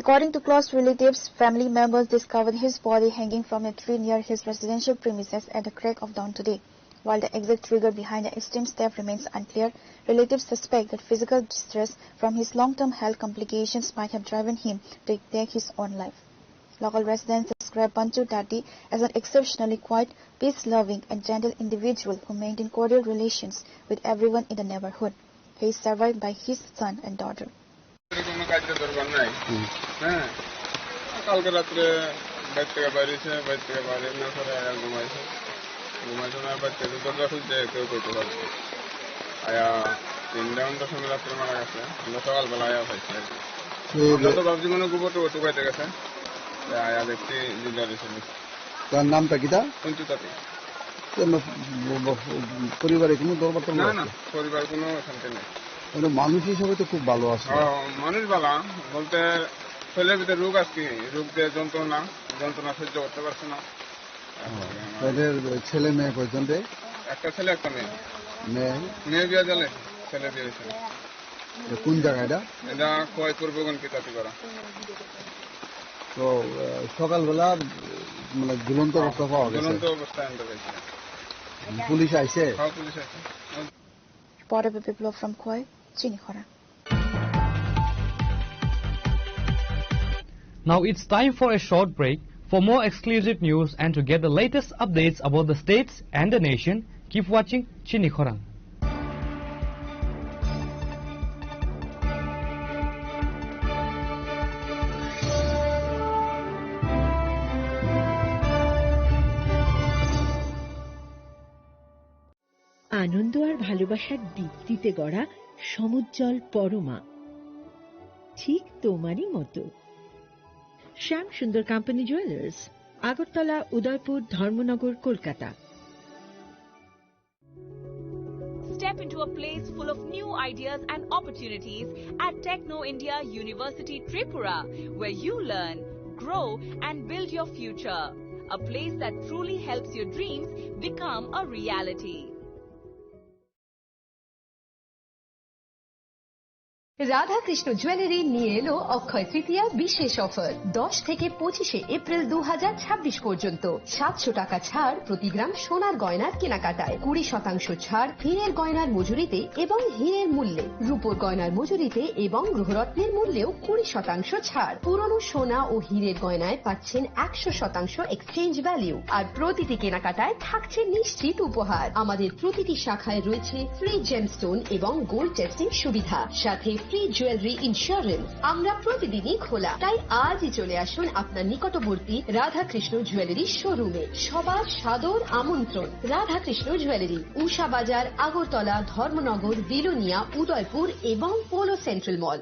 According to close relatives, family members discovered his body hanging from a tree near his residential premises at the crack of dawn today. While the exact trigger behind the extreme step remains unclear, relatives suspect that physical distress from his long-term health complications might have driven him to take his own life. Local residents describe Panchu Tati as an exceptionally quiet, peace-loving and gentle individual who maintained cordial relations with everyone in the neighborhood. He is survived by his son and daughter. কোনো কাজে দরকার নাই হ্যাঁ কালকে রাত্রে বাইরে থেকে বাইরে না করে ঘুমাইছে না বাচ্চা দরজা খুলছে কেউ করতে পারছে আয়া 3-4 সময় রাত্রে মারা গেছে আমরা সকালবেলা আয়া পাইছি আমরা তো ভাবছি মনে গোবর তো টুকাইতে গেছে আয়া দেখছি জিন্দা রয়েছে তার নামটা কি তা পঞ্চতাতে পরিবারে কোনো দরবার না পরিবার কোনো শান্তি নেই মানুষ হিসেবে তো খুব ভালো আছে মানুষ ভালো বলতে ছেলের ভিতরে রোগ আসছে রোগ দিয়ে যন্ত্রণা সহ্য করতে পারছে না তাদের ছেলে মেয়ে পর্যন্ত একটা ছেলে একটা মেয়ে বিয়ে দিলে ছেলে বিয়ে হয়েছে কোন জায়গা এটা খোয়াই পূর্বগণ পিতাতি করা তো সকালবেলা মানে ঝুলন্ত অবস্থা পাওয়া গেছে ঝুলন্ত অবস্থায় আনতে পারছে পুলিশ আইছে হ্যাঁ পুলিশ আইছে Reporter Biplov from Khwai, Chinikhara. Now it's time for a short break. For more exclusive news and to get the latest updates about the states and the nation, keep watching Chinikhara. আনন্দ আর ভালোবাসার দীপ্তিতে গড়া সমুজ্জ্বল পরমা ঠিক তোমারই মতো শ্যাম সুন্দর company jewellers Agartala Udaipur Dharmanagar Kolkata Step into a place full of new ideas and opportunities at Techno India University Tripura, where you learn, grow and build your future. A place that truly helps your dreams become a reality. Radhakrishna jewellery নিয়ে এলো অক্ষয় তৃতীয়া বিশেষ offer 10 থেকে 25 April 2026 পর্যন্ত 700 টাকা ছাড় প্রতি গ্রাম সোনার গয়নার কেনাকাটায়, 20% ছাড় হীরের গয়নার মজুরিতে এবং হীরের মূল্যে, রূপোর গয়নার মজুরিতে এবং গ্রহরত্নের মূল্যেও 20% ছাড়। পুরনো সোনা ও হীরের গয়নায় পাচ্ছেন 100% এক্সচেঞ্জ ভ্যালু, আর প্রতিটি কেনাকাটায় থাকছে নিশ্চিত উপহার। আমাদের প্রতিটি শাখায় রয়েছে ফ্রি জেমস্টোন এবং গোল্ড টেস্টিং সুবিধা, সাথে ফ্রি জুয়েলারি ইন্স্যুরেন্স। আমরা প্রতিদিনই খোলা, তাই আজই চলে আসুন আপনার নিকটবর্তী রাধাকৃষ্ণ জুয়েলারি শোরুমে। সবার সাদর আমন্ত্রণ। রাধাকৃষ্ণ জুয়েলারি, উষা বাজার, আগরতলা, ধর্মনগর, বিলোনিয়া, উদয়পুর এবং polo central mall.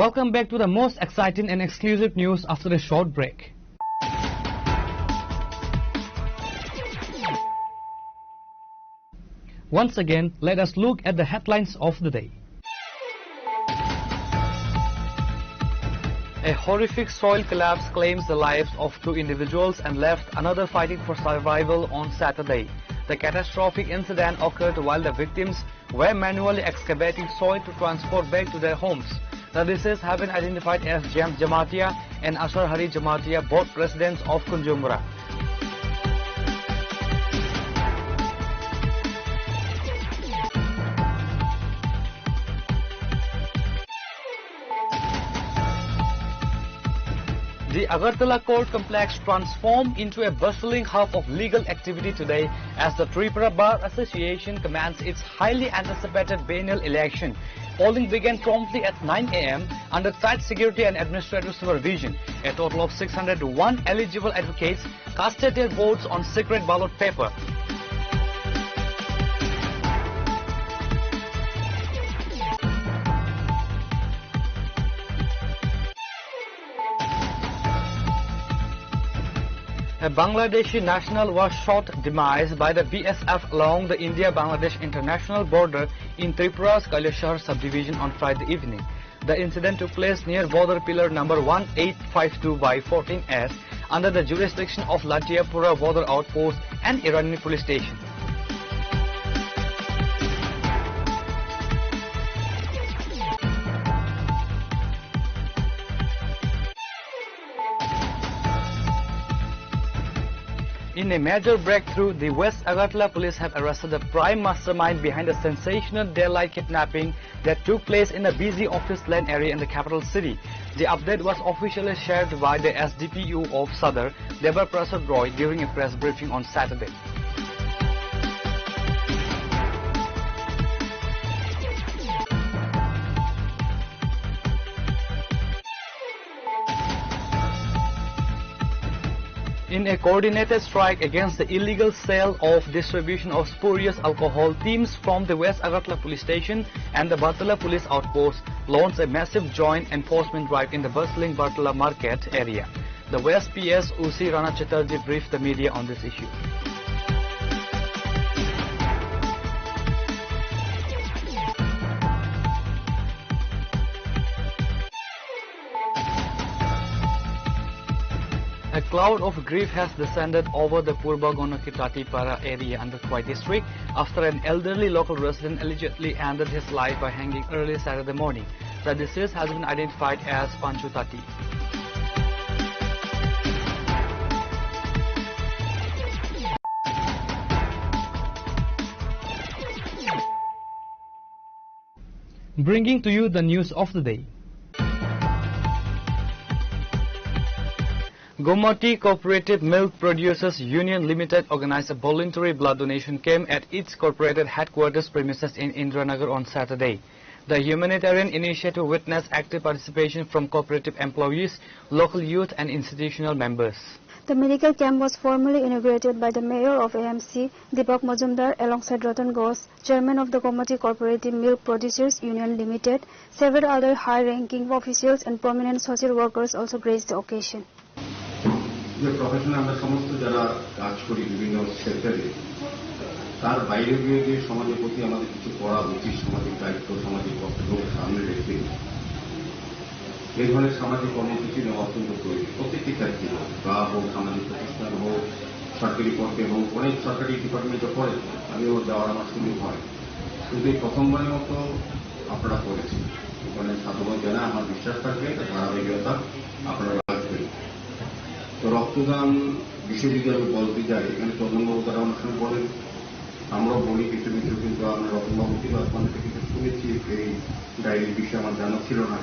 Welcome back to the most exciting and exclusive news after a short break. Once again, let us look at the headlines of the day. A horrific soil collapse claims the lives of 2 individuals and left another fighting for survival on Saturday. The catastrophic incident occurred while the victims were manually excavating soil to transport back to their homes. The deceased have been identified as James Jamatia and Ashar Hari Jamatia, both residents of Kunjumura. The Agartala court complex transformed into a bustling hub of legal activity today as the Tripura Bar Association commenced its highly anticipated biennial election. Polling began promptly at 9 a.m. under tight security and administrative supervision. A total of 601 eligible advocates casted their votes on secret ballot paper. A Bangladeshi national was shot demise by the BSF along the India-Bangladesh international border in Tripura's Kailashahar subdivision on Friday evening. The incident took place near border pillar number 1852/14S under the jurisdiction of Latiapura border outpost and Irani police station. In a major breakthrough, the West Agartala police have arrested the prime mastermind behind a sensational daylight kidnapping that took place in a busy office lane area in the capital city. The update was officially shared by the SDPU of Sadar, Debar Prasad Roy, during a press briefing on Saturday. In a coordinated strike against the illegal sale of distribution of spurious alcohol, teams from the West Agartala police station and the Bartala police outpost launched a massive joint enforcement drive in the bustling Bartala market area. The West PS Usi Rana Chatterjee briefed the media on this issue. A cloud of grief has descended over the Purba Gonaki-Tatipara area under Khwai district after an elderly local resident allegedly ended his life by hanging early Saturday morning. The deceased has been identified as Panchu Tati. Bringing to you the news of the day. Gomati Cooperative Milk Producers Union Limited organized a voluntary blood donation camp at its corporate headquarters premises in Indranagar on Saturday. The humanitarian initiative witnessed active participation from cooperative employees, local youth and institutional members. The medical camp was formally inaugurated by the Mayor of AMC, Deepak Majumdar, alongside Ratan Ghosh, Chairman of the Gomati Cooperative Milk Producers Union Limited. Several other high-ranking officials and prominent social workers also graced the occasion. যে প্রফেশনে আমরা সমস্ত যারা কাজ করি বিভিন্ন সেক্টরে তার বাইরে গিয়ে যে সমাজের প্রতি আমাদের কিছু করা উচিত, সামাজিক দায়িত্ব, সামাজিক কর্তব্য সামনে রেখে এই ধরনের সামাজিক কর্মসূচি নেওয়া অত্যন্ত প্রয়োজন। প্রত্যেকটি ক্ষেত্রে বা হোক, সামাজিক প্রতিষ্ঠান হোক, সরকারি পর্যায়ে হোক, অনেক সরকারি ডিপার্টমেন্টও করে, আমিও যাওয়ার আমার সুযোগ হয়, কিন্তু এই প্রথমবারের মতো আপনারা করেছেন। এখানে সাধুবাদ জানা আমার বিশ্বাস থাকবে, এটা ধারাবাহিকতা আপনারা রাখবেন। তো রক্তদান বিষয়ে যদি আমি বলতে যাই, এখানে চন্দনবাবু তারা অনেক সময় বলেন, আমরাও বলি কিছু কিছু, কিন্তু আমরা রতনবাবু থেকে আপনাদের কিছু শুনেছি, এই ডায়েরির বিষয়ে আমার জানা ছিল না।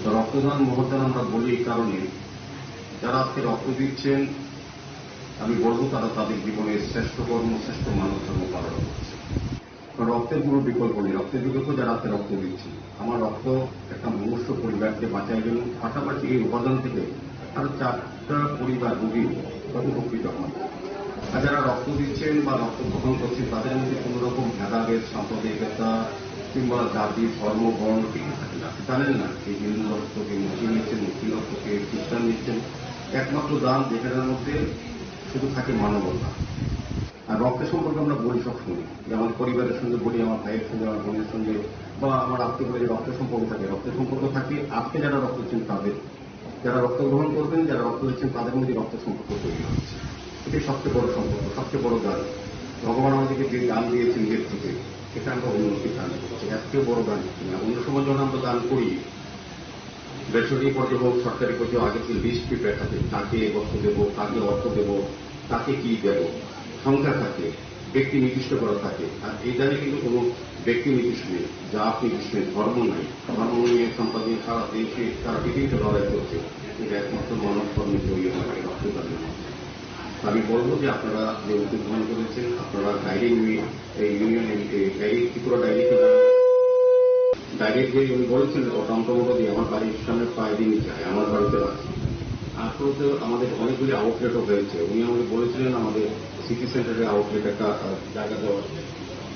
তো রক্তদান মহদান আমরা বলি এই কারণে, যারা আজকে রক্ত দিচ্ছেন আমি বলবো তারা তাদের জীবনের শ্রেষ্ঠ কর্ম, শ্রেষ্ঠ মানব ধর্ম পালন করছে। রক্তের কোনো বিকল্প নেই, রক্তের বিকল্প যারা আজকে রক্ত দিচ্ছে। আমার রক্ত একটা মনুষ্য পরিবারকে বাঁচায় গেল, পাশাপাশি এই উপাদান থেকে আরো 4টা পরিবার রোগী উপকৃত হন। আর যারা রক্ত দিচ্ছেন বা রক্ত গ্রহণ করছেন তাদের মধ্যে কোন রকম ভেদাভেদ, সাম্প্রদায়িকতা কিংবা জাতি, ধর্ম, বর্ণ কিছু থাকে না। জানেন না এই হিন্দু রক্তকে মুসলিম নিচ্ছেন, মুসলিম রক্তকে খ্রিস্টান নিচ্ছেন। একমাত্র দান যেখানের মধ্যে শুধু থাকে মানবতা। আর রক্তের সম্পর্কে আমরা বলি সবসময়, যে আমার পরিবারের সঙ্গে বলি, আমার ভাইয়ের সঙ্গে, আমার বোনের সঙ্গে, বা আমার আত্মীয় যে রক্তের সম্পর্ক থাকে, রক্তের সম্পর্ক থাকে আজকে যারা রক্ত দিচ্ছেন তাদের, যারা রক্ত গ্রহণ করবেন, যারা রক্ত দিচ্ছেন তাদের মধ্যে রক্তের সম্পর্ক তৈরি হচ্ছে। এটাই সবচেয়ে বড় সম্পর্ক, সবচেয়ে বড় দান। ভগবান আমাদেরকে যে দান দিয়েছেন নিজের থেকে, এটা আমরা অন্যকে দান করছি, এত বড় দান করছি না। অন্য সময় যখন আমরা দান করি, বেসরকারি পর্যায়ে হোক, সরকারি পর্যায়ে আগে থেকে লিস্ট প্রিপেয়ার থাকে, কাকে বস্ত্র দেবো, কাকে অর্থ দেবো, কাকে কি দেবো, সংখ্যা থাকে, ব্যক্তি নির্দিষ্ট করা থাকে। আর এই দানে কিন্তু কোনো ব্যক্তি নির্দিষ্ট নেই, জাত নির্দিষ্ট নেই, ধর্ম নাই। ধর্ম নিয়ে সম্পাদন সারা দেশে, সারা পৃথিবীতে লড়াই করছে, এটা একমাত্র মানব ধর্মে তৈরি হয় রক্তদানের মধ্যে। আমি বলবো যে আপনারা যে উদ্যোগ গ্রহণ করেছেন, আপনারা ডায়েরি ইউনিয়ন, ত্রিপুরা ডায়েরি যে উনি বলেছিলেন ওটা অন্তর্গত দিয়ে আমার বাড়ির সামনে প্রায় দিনই যায়, আমার বাড়িতে আছে। আসলে তো আমাদের অনেকগুলি আউটলেটও হয়েছে। উনি আমাকে বলেছিলেন আমাদের সিটি সেন্টারে আউটলেট একটা জায়গা দেওয়ার।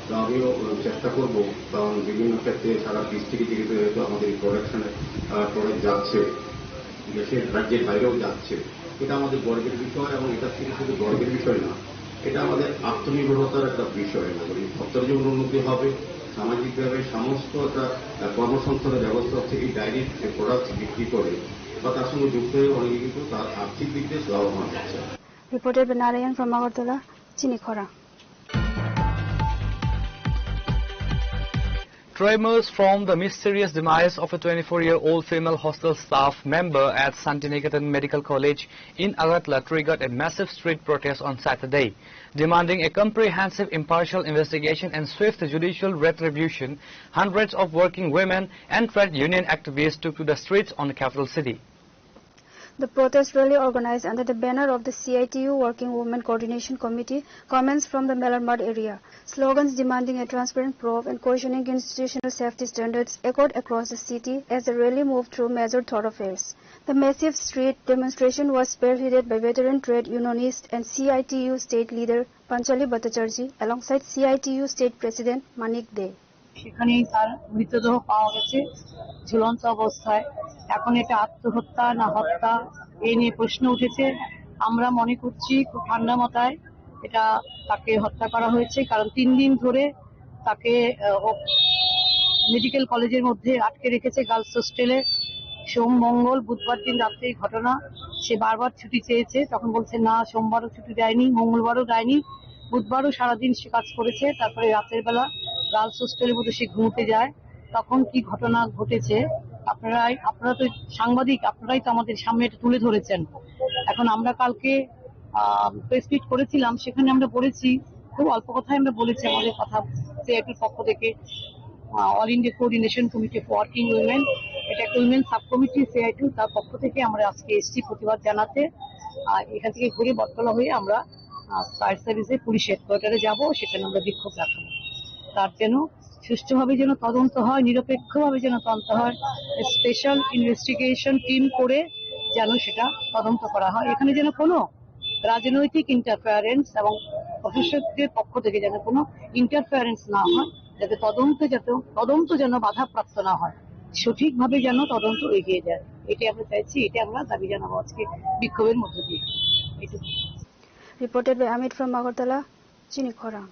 তো আমিও চেষ্টা করবো, কারণ বিভিন্ন ক্ষেত্রে সারা ডিস্ট্রিক্টে যেহেতু হয়তো আমাদের প্রোডাকশনের প্রোডাক্ট যাচ্ছে, দেশের রাজ্যের বাইরেও যাচ্ছে, এটা আমাদের গর্বের বিষয়। এবং এটা থেকে শুধু গর্বের বিষয় না, এটা আমাদের আত্মনির্ভরতার একটা বিষয়। ভক্তর যেমন উন্নতি হবে, সামাজিকভাবে সমস্ত একটা কর্মসংস্থানের ব্যবস্থা হচ্ছে এই ডায়েরির যে প্রোডাক্ট বিক্রি করে বা তার সঙ্গে যুক্ত হয়ে অনেকে কিন্তু তার আর্থিক দিক দিয়ে লাভবান হচ্ছে। Reported by Narayan from Agartala, Chinikhora. Tremors from the mysterious demise of a 24-year-old female hostel staff member at Santiniketan Medical College in Agartala triggered a massive street protest on Saturday. Demanding a comprehensive, impartial investigation and swift judicial retribution, hundreds of working women and trade union activists took to the streets on the capital city. The protest rally, organized under the banner of the CITU Working Women Coordination Committee, commenced from the Mellarmud area. Slogans demanding a transparent probe and questioning institutional safety standards echoed across the city as the rally moved through major thoroughfares. The massive street demonstration was spearheaded by veteran trade unionist and CITU state leader Panchali Bhattacharjee alongside CITU state president Manik De. সেখানেই তার মৃতদেহ পাওয়া গেছে ঝুলন্ত অবস্থায়। এখন এটা আত্মহত্যা না হত্যা এই নিয়ে প্রশ্ন উঠেছে। আমরা মনে করছি খুব ঠান্ডা মাথায় এটা তাকে হত্যা করা হয়েছে, কারণ 3 দিন ধরে তাকে মেডিকেল কলেজের মধ্যে আটকে রেখেছে গার্লস হোস্টেলে। সোম, মঙ্গল, বুধবার দিন রাত্রে ঘটনা। সে বারবার ছুটি চেয়েছে, তখন বলছে না, সোমবারও ছুটি দেয়নি, মঙ্গলবারও দেয়নি, বুধবারও সারাদিন সে কাজ করেছে। তারপরে রাতের বেলা গার্লস হোস্টেলের মধ্যে সে ঘুমোতে যায়। তখন কি ঘটনা ঘটেছে আপনারা তো সাংবাদিক, আপনারাই তো আমাদের সামনে এটা তুলে ধরেছেন। এখন আমরা কালকে প্রেস মিট করেছিলাম, সেখানে আমরা বলেছি, খুব অল্প কথায় আমরা বলেছি আমাদের কথা সিআইটির পক্ষ থেকে, all India coordination committee for working women, এটা একটা উইমেন সাব কমিটি সিআইটি, তার পক্ষ থেকে আমরা আজকে এসেছি প্রতিবাদ জানাতে। এখান থেকে ঘুরে বটতলা হয়ে আমরা ফায়ার সার্ভিসের পুলিশ হেডকোয়ার্টারে যাব, সেখানে আমরা বিক্ষোভ রাখবো। তার যেন সুষ্ঠুভাবে যেন তদন্ত হয়, নিরপেক্ষভাবে যেন তদন্ত হয়, স্পেশাল ইনভেস্টিগেশন টিম করে যেন সেটা তদন্ত করা হয়। এখানে যেন কোনো রাজনৈতিক ইন্টারফেয়ারেন্স এবং প্রশাসকের পক্ষ থেকে যেন কোনো ইন্টারফেয়ারেন্স না হয়, যাতে তদন্ত যেন বাধাপ্রাপ্ত না হয়, সঠিকভাবে যেন তদন্ত এগিয়ে যায়। এটাই আমরা চাইছি, এটা আমরা দাবি জানাবো আজকে বিক্ষোভের মধ্য দিয়ে। Reported by Amit from Agartala, Chinikhora.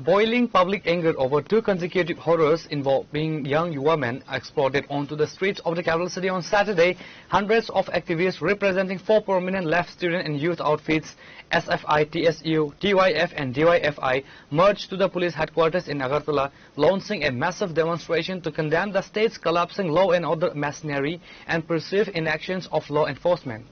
Boiling public anger over 2 consecutive horrors involving young women exploded onto the streets of the capital city on Saturday. Hundreds of activists representing 4 prominent left student and youth outfits, SFI, TSU, TYF and DYFI, merged to the police headquarters in Agartala, launching a massive demonstration to condemn the state's collapsing law and order machinery and perceived inactions of law enforcement.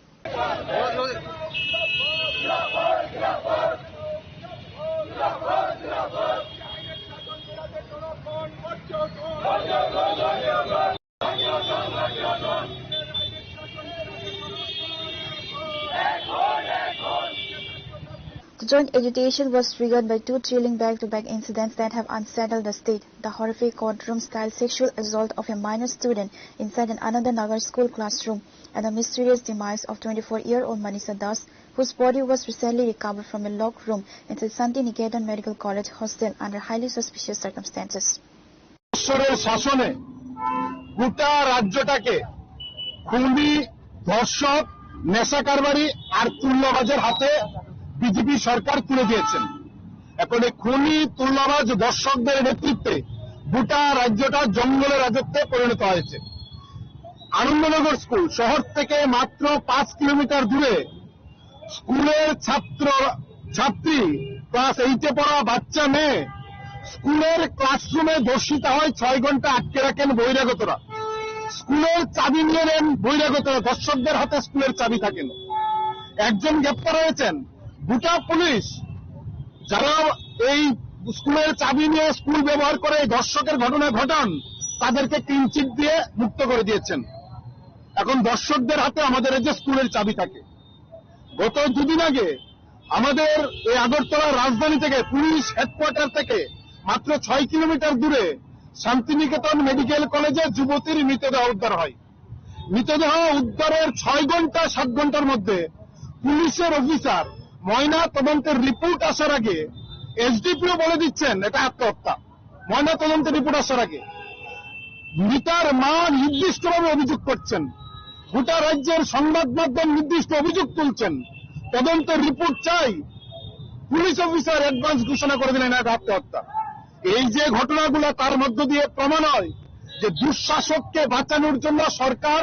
The joint agitation was triggered by 2 thrilling back-to-back incidents that have unsettled the state. The horrific courtroom-style sexual assault of a minor student inside another Nagar school classroom, and the mysterious demise of 24-year-old Manisha Das, whose body was recently recovered from a locked room inside Santi Niketan Medical College hostel under highly suspicious circumstances. শাসনে গোটা রাজ্যটাকে খুনি, ধর্ষক, নেশা কারবারি আর তুল্যবাজের হাতে BJP সরকার তুলে দিয়েছেন। এখন এই খুনি, তুল্যবাজ, দর্শকদের নেতৃত্বে গোটা রাজ্যটা জঙ্গলের রাজত্বে পরিণত হয়েছে। আনন্দনগর স্কুল শহর থেকে মাত্র 5 কিলোমিটার দূরে স্কুলের ছাত্রী ক্লাস 8-এ পড়া বাচ্চা মেয়ে স্কুলের ক্লাসরুমে ধর্ষিত হয়, 6 ঘন্টা আটকে রাখেন বহিরাগতরা। স্কুলের চাবি নিয়ে নেন বহিরাগতরা, দর্শকদের হাতে স্কুলের চাবি থাকে না। একজন গ্রেপ্তার হয়েছেন। গোটা পুলিশ যারা এই স্কুলের চাবি নিয়ে স্কুল ব্যবহার করে দর্শকের ঘটনা ঘটান তাদেরকে ক্লিন চিট দিয়ে মুক্ত করে দিয়েছেন। এখন দর্শকদের হাতে আমাদের এই যে স্কুলের চাবি থাকে। গত 2 দিন আগে আমাদের এই আগরতলা রাজধানী থেকে পুলিশ হেডকোয়ার্টার থেকে মাত্র 6 কিলোমিটার দূরে শান্তিনিকেতন মেডিকেল কলেজে যুবতীর মৃতদেহ উদ্ধার হয়। মৃতদেহ উদ্ধারের 6 ঘন্টা 7 ঘন্টার মধ্যে পুলিশের অফিসার ময়না তদন্তের রিপোর্ট আসার আগে এসডিপিও বলে দিচ্ছেন এটা আত্মহত্যা। ময়না তদন্তের রিপোর্ট আসার আগে মৃতার মা নির্দিষ্টভাবে অভিযোগ করছেন, গোটা রাজ্যের সংবাদ মাধ্যম নির্দিষ্ট অভিযোগ তুলছেন, তদন্তের রিপোর্ট চাই। পুলিশ অফিসার অ্যাডভান্স ঘোষণা করে দিলেন এটা আত্মহত্যা। এই যে ঘটনাগুলো তার মধ্য দিয়ে প্রমাণ হয় যে দুঃশাসককে বাঁচানোর জন্য সরকার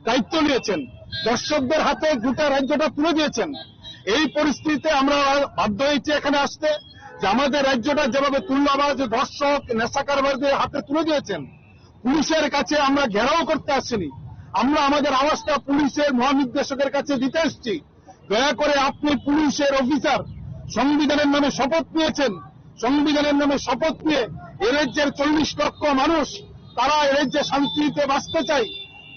দায়িত্ব নিয়েছেন, দর্শকদের হাতে গোটা রাজ্যটা তুলে দিয়েছেন। এই পরিস্থিতিতে আমরা বাধ্য হয়েছি এখানে আসতে যে আমাদের রাজ্যটা যেভাবে তুল্যবাজ, ধর্ষক, নেশা কারবারদের হাতে তুলে দিয়েছেন, পুলিশের কাছে আমরা ঘেরাও করতে আসিনি, আমরা আমাদের আওয়াজটা পুলিশের মহানির্দেশকের কাছে দিতে এসেছি। দয়া করে আপনি পুলিশের অফিসার সংবিধানের নামে শপথ নিয়েছেন, সংবিধানের নামে শপথ নিয়ে এ রাজ্যের 40 লক্ষ মানুষ তারা এ রাজ্যে শান্তিতে বাঁচতে চাই,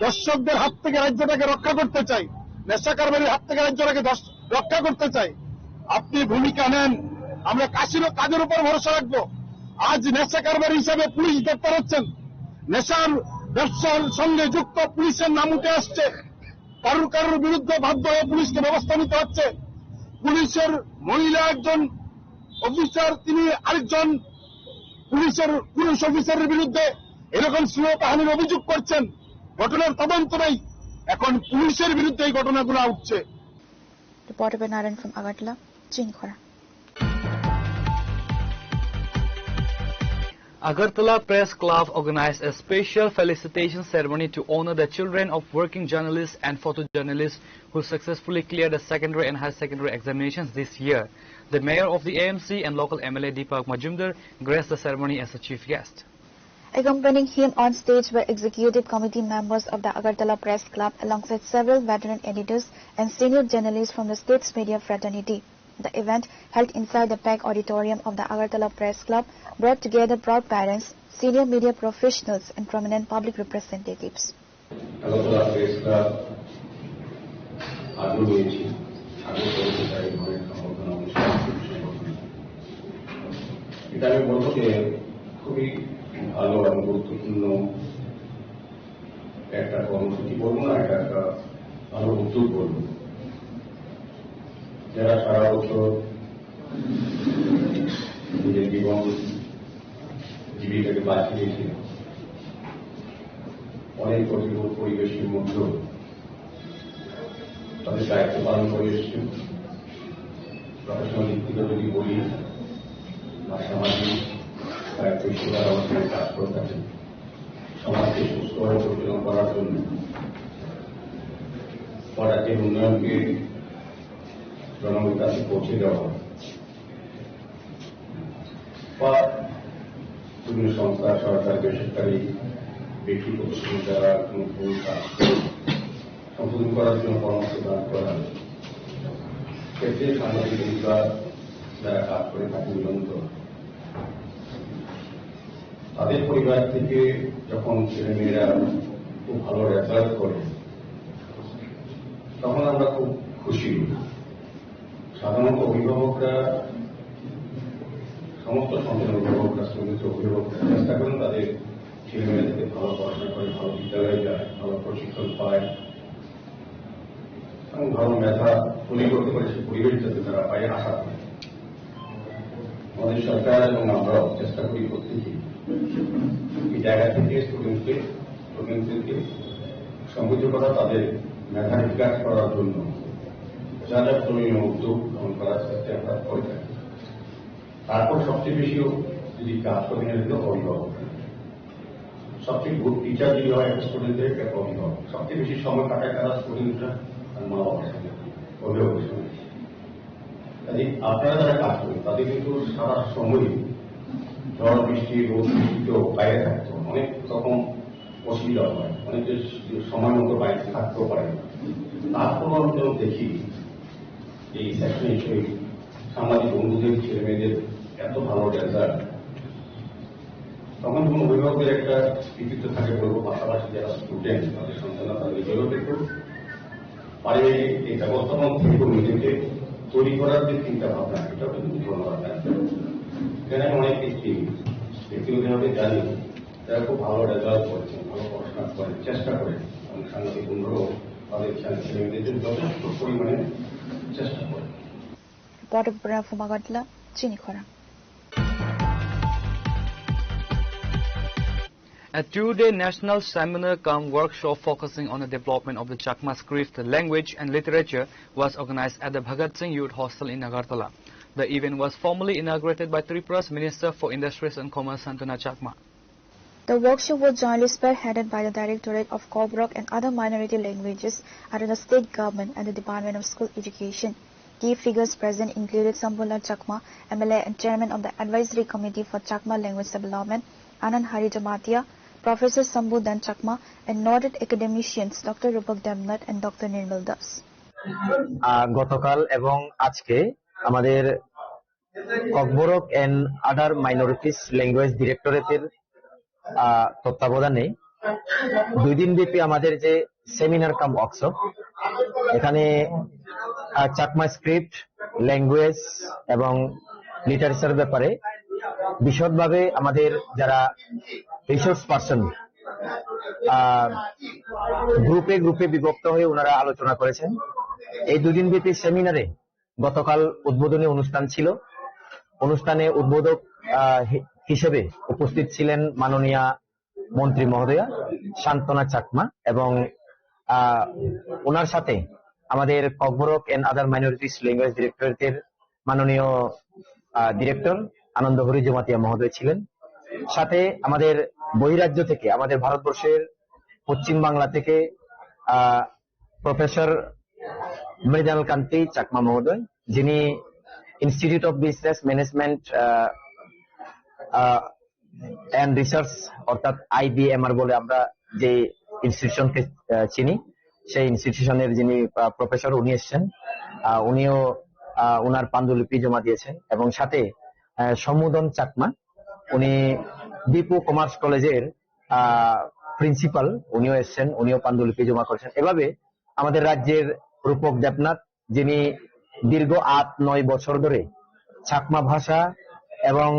দর্শকদের হাত থেকে রাজ্যটাকে রক্ষা করতে চাই, নেশা কারবারির হাত থেকে রাজ্যটাকে রক্ষা করতে চাই। আপনি ভূমিকা নেন, আমরা কাজের উপর ভরসা রাখবো। আজ নেশা কারবারি হিসাবে পুলিশ গ্রেপ্তার হচ্ছেন, নেশার ব্যবসার সঙ্গে যুক্ত পুলিশের নাম উঠে আসছে, কারুর বিরুদ্ধে বাধ্য হয়ে পুলিশকে ব্যবস্থা নিতে হচ্ছে। পুলিশের মহিলা একজন অফিসার, তিনি আরেকজন পুলিশ অফিসারের বিরুদ্ধে এরকম শ্লীলতাহানির অভিযোগ করছেন, ঘটনার তদন্ত নেই, এখন পুলিশের বিরুদ্ধে এই ঘটনাগুলো উঠছে। Reporter by Narayan from Agartala, Chinikhora. Agartala Press Club organized a special felicitation ceremony to honor the children of working journalists and photojournalists who successfully cleared the secondary and higher secondary examinations this year. The mayor of the AMC and local MLA Deepak Majumdar graced the ceremony as a chief guest. Accompanying him on stage were executive committee members of the Agartala Press Club alongside several veteran editors and senior journalists from the state's media fraternity. The event, held inside the PAC auditorium of the Agartala Press Club, brought together proud parents, senior media professionals and prominent public representatives. Agartala Press Club ভালো এবং গুরুত্বপূর্ণ একটা কর্মসূচি বলবো না, এটা একটা ভালো উদ্যোগ বলবো। যারা সারা বছর নিজের জীবন জীবিকাকে বাঁচিয়ে দিয়েছিল, অনেক প্রতিকূল পরিবেশের মধ্যেও তাদের দায়িত্ব পালন করে এসেছেন। প্রফেশনাল দিক থেকে যদি বলি, মাঝামাঝি প্রায় পেশাদার অবস্থায় কাজ করে থাকেন। সমাজকে সুস্থভাবে পরিচালনা করার জন্য রাজ্যের উন্নয়নকে জনগণের কাছে পৌঁছে দেওয়া বা বিভিন্ন সংস্থা, সরকার, বেসরকারি, ব্যক্তি প্রতিষ্ঠান যারা কোন ভূমিকা সংশোধন করার জন্য পরামর্শ দান করা, ক্ষেত্রে সাংবাদিকরা যারা কাজ করে থাকে নিয়মিত, তাদের পরিবার থেকে যখন ছেলেমেয়েরা খুব ভালো রেজাল্ট করে তখন আমরা খুব খুশি। সাধারণত অভিভাবকরা, সমস্ত সন্তানের অভিভাবকরা, শ্রমিক অভিভাবকরা চেষ্টা করেন তাদের ছেলেমেয়েরা যাতে ভালো পড়াশোনা করে, ভালো বিদ্যালয়ে যায়, ভালো প্রশিক্ষণ পায় এবং ভালো মেধা তৈরি করতে পারে, সে পরিবেশ যাতে তারা পায় আশা করে। আমাদের সরকার এবং আমরাও চেষ্টা করি প্রত্যেকে এই জায়গা থেকে স্টুডেন্টদেরকে সমৃদ্ধ করা, তাদের মেধা বিকাশ করার জন্য যা যা প্রয়োজনীয় উদ্যোগ গ্রহণ করার ক্ষেত্রে আমরা করে থাকি। তারপর সবচেয়ে বেশিও যদি কাজ করে নিয়ে অভিভাবক, সবচেয়ে গুড টিচার যদি হয় একটা স্টুডেন্টদের, একটা অভিভাবক সবচেয়ে বেশি সময় কাটায় তারা স্টুডেন্টরা আর মা বাবার সঙ্গে, অভিভাবকের সঙ্গে। কাজে আপনারা যারা কাজ করেন তাদের কিন্তু সারা সময় ঝড় বৃষ্টি রোদ বৃষ্টিতেও বাইরে থাকতো, অনেক রকম অসুবিধা হয়, অনেক সময় মতো বাইরে থাকতেও পারে না। তারপর আমি যখন দেখি এই সেকশন হিসেবে সামাজিক বন্ধুদের ছেলে মেয়েদের এত ভালো রেজাল্ট, তখন কোন অভিভাবকের একটা কৃতিত্ব থাকে বলবো, পাশাপাশি যারা স্টুডেন্ট তাদের সন্তানরা তাদের নিজেরও একটু পারিবারিক এই ব্যবস্থাপনা থেকে নিজেকে তৈরি করার যে চিন্তা ভাবনা, এটাও কিন্তু ধন্যবাদ। এখানে অনেক ব্যক্তিগতভাবে জানি যারা খুব ভালো রেজাল্ট করেছেন, ভালো পড়াশোনা করেন, চেষ্টা করেন, সাংবাদিক বন্ধুরাও তাদের ছেলে মেয়েদের জন্য যথেষ্ট পরিমাণে চেষ্টা করেন। A two-day national seminar cum workshop focusing on the development of the Chakma script, language and literature was organized at the Bhagat Singh Youth Hostel in Agartala. The event was formally inaugurated by Tripura's Minister for Industries and Commerce, Santana Chakma. The workshop was jointly spearheaded by the Directorate of Kobrok and other minority languages under the state government and the Department of School Education. Key figures present included Sambula Chakma, MLA and Chairman of the Advisory Committee for Chakma Language Development, Anand Harijamatia, Professor Sambudan Chakma, and noted academicians Dr. Rupak Demnat and Dr. Nirmal Das. গতকাল এবং আজকে আমাদের Kokborok and other minorities language ডিরেক্টরেটের তত্ত্বাবধানে 2 দিন ব্যাপী আমাদের যে সেমিনার কাম ওয়ার্কশপ, এখানে চাকমা স্ক্রিপ্ট, ল্যাঙ্গুয়েজ এবং লিটারেচার ব্যাপারে বিশদভাবে আমাদের যারা রিসোর্স পার্সন গ্রুপে গ্রুপে বিভক্ত হয়ে ওনারা আলোচনা করেছেন। এই 2 দিন ব্যাপী সেমিনারে গতকাল উদ্বোধনী অনুষ্ঠান ছিল। অনুষ্ঠানে উদ্বোধক হিসেবে উপস্থিত ছিলেন মাননীয় মন্ত্রী মহোদয়া শান্তনা চাকমা এবং ওনার সাথে আমাদের Kokborok and other minorities language ডিরেক্টরেটের মাননীয় ডিরেক্টর আনন্দ হরিজমাতিয়া মহোদয় ছিলেন। সাথে আমাদের বহিরাজ্য থেকে, আমাদের ভারতবর্ষের পশ্চিম বাংলা থেকে প্রফেসর মৃণাল কান্তি চাকমা মহোদয়, যিনি institute of business management and research অর্থাৎ IBMR বলে আমরা যে ইনস্টিটিউশনকে চিনি, সেই ইনস্টিটিউশনের যিনি প্রফেসর উনি এসেছেন, উনিও ওনার পাণ্ডুলিপি জমা দিয়েছেন। এবং সাথে সমুদন চাকমা, উনি দীপু কমার্স কলেজের প্রিন্সিপাল, উনিও এসেছেন, উনিও পাণ্ডুলিপি জমা করেছেন। এভাবে আমাদের রাজ্যের রূপক দেবনাথ, যিনি দীর্ঘ 8-9 বছর ধরে চাকমা ভাষা এবং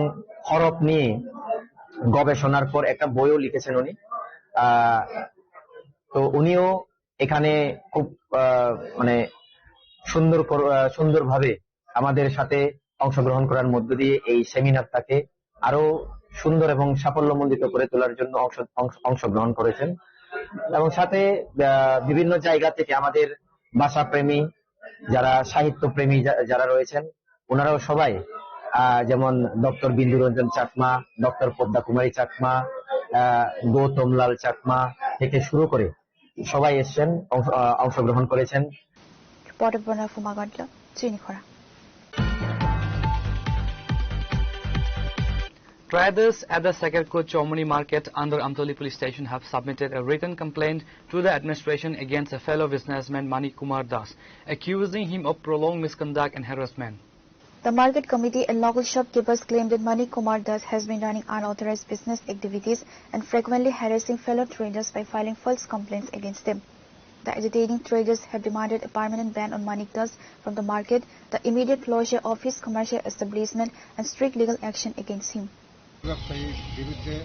হরফ নিয়ে গবেষণার পর একটা বইও লিখেছেন উনি। তো উনিও এখানে খুব মানে সুন্দরভাবে আমাদের সাথে অংশগ্রহণ করার মধ্য দিয়ে এই সেমিনারটাকে আরো সুন্দর এবং সাফল্যমণ্ডিত করে তোলার জন্য অংশগ্রহণ করেছেন। এবং সাথে বিভিন্ন জায়গা থেকে আমাদের ভাষা প্রেমী, যারা সাহিত্য প্রেমী যারা রয়েছেন, ওনারাও সবাই যেমন ডক্টর বিন্দু রঞ্জন চাকমা, ডক্টর পদ্মা কুমারী চাকমা, গৌতমলাল চাকমা থেকে শুরু করে সবাই এসেছেন, অংশগ্রহণ করেছেন। Traders at the Sakarko Chomani market under Amtoli police station have submitted a written complaint to the administration against a fellow businessman Manik Kumar Das, accusing him of prolonged misconduct and harassment. The market committee and local shopkeepers claim that Manik Kumar Das has been running unauthorized business activities and frequently harassing fellow traders by filing false complaints against them. The agitating traders have demanded a permanent ban on Manik Das from the market, the immediate closure of his commercial establishment, and strict legal action against him. ব্যবসায়ীর বিরুদ্ধে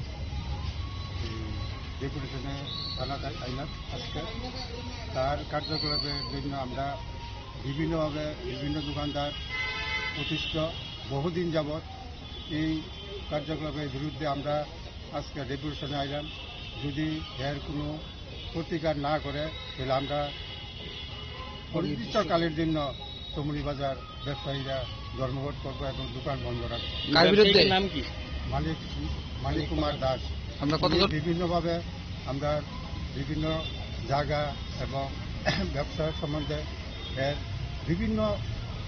ডেপুটেশনে থানায় আইনাত আজকে তার কার্যকলাপের জন্য আমরা বিভিন্নভাবে বিভিন্ন দোকানদার অতিষ্ঠ বহুদিন যাবৎ এই কার্যকলাপের বিরুদ্ধে আমরা আজকে ডেপুটেশনে আইলাম। যদি এর কোনো প্রতিকার না করে তাহলে আমরা অনির্দিষ্টকালের জন্য চমুনি বাজার ব্যবসায়ীরা ধর্মঘট করবো এবং দোকান বন্ধ রাখবো। নাম কি? মানিক কুমার দাস। আমরা বিভিন্নভাবে আমরা বিভিন্ন জায়গা এবং ব্যবসা সম্বন্ধে এর বিভিন্ন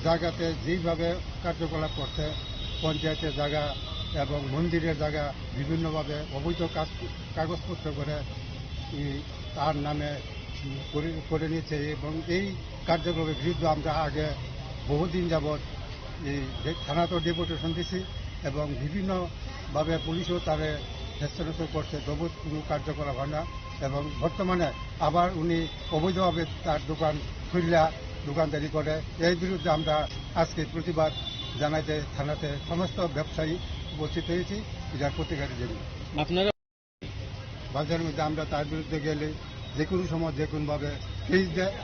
জায়গাতে যেইভাবে কার্যকলাপ করছে, পঞ্চায়েতের জায়গা এবং মন্দিরের জায়গা বিভিন্নভাবে অবৈধ কাগজপত্র করে তার নামে করে নিয়েছে এবং এই কার্যক্রমের বিরুদ্ধে আমরা আগে বহুদিন যাবৎ এই থানাতেও ডেপুটেশন দিছি এবং বিভিন্নভাবে পুলিশও তারে হেস্তনেস্ত করছে, তবু কোনো কার্যকলাপ হয় না এবং বর্তমানে আবার উনি অবৈধভাবে তার দোকান খুললা দোকানদারি করে। এর বিরুদ্ধে আমরা আজকে প্রতিবাদ জানাইতে থানাতে সমস্ত ব্যবসায়ী উপস্থিত হয়েছি এটার প্রতিকারের জন্য। আপনারা বাজারের মধ্যে আমরা তার বিরুদ্ধে গেলে যে কোনো সময় যে কোনোভাবে কেস দেয়,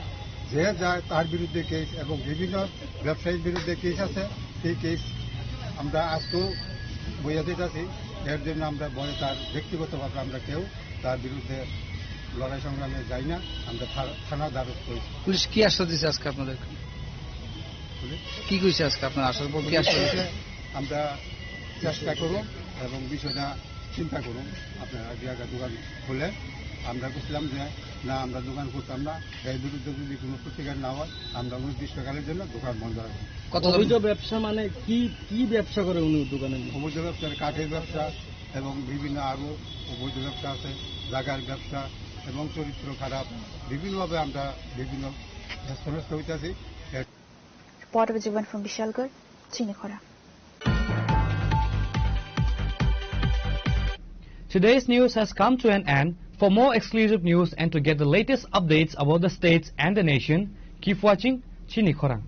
যে যায় তার বিরুদ্ধে কেস এবং বিভিন্ন ব্যবসায়ীর বিরুদ্ধে কেস আছে, সেই কেস আমরা আজকেও বইয়া দিতেছি। এর জন্য আমরা বলে তার ব্যক্তিগতভাবে আমরা কেউ তার বিরুদ্ধে লড়াই সংগ্রামে যাই না, আমরা থানা দ্বারস্থ হয়েছি। পুলিশ কি আশ্বাস দিচ্ছে আজকে আপনাদের? কি কইছে আজকে আপনার আশ্বাস কি আশ্বাস? আমরা চেষ্টা করুন এবং বিষয়টা চিন্তা করুন। আপনার আগে দোকান খুলে আমরা বুঝলাম যে না আমরা দোকান করতাম না, এর বিরুদ্ধে যদি কোনো প্রতিকার না হয় আমরা অনির্দিষ্টকালের জন্য দোকান বন্ধ রাখবো। অবৈধ ব্যবসা মানে কি ব্যবসা করে উনি দোকানে? অবৈধ ব্যবসার কাঠের ব্যবসা এবং বিভিন্ন আরও অবৈধ ব্যবসা আছে, জায়গার ব্যবসা এবং চরিত্র খারাপ, বিভিন্নভাবে আমরা বিভিন্ন সমস্যা হইতেছি। জীবন from Bishalgarh, Chinikhora. Today's news has come to an end. For more exclusive news and to get the latest updates about the states and the nation, keep watching Chinikhora.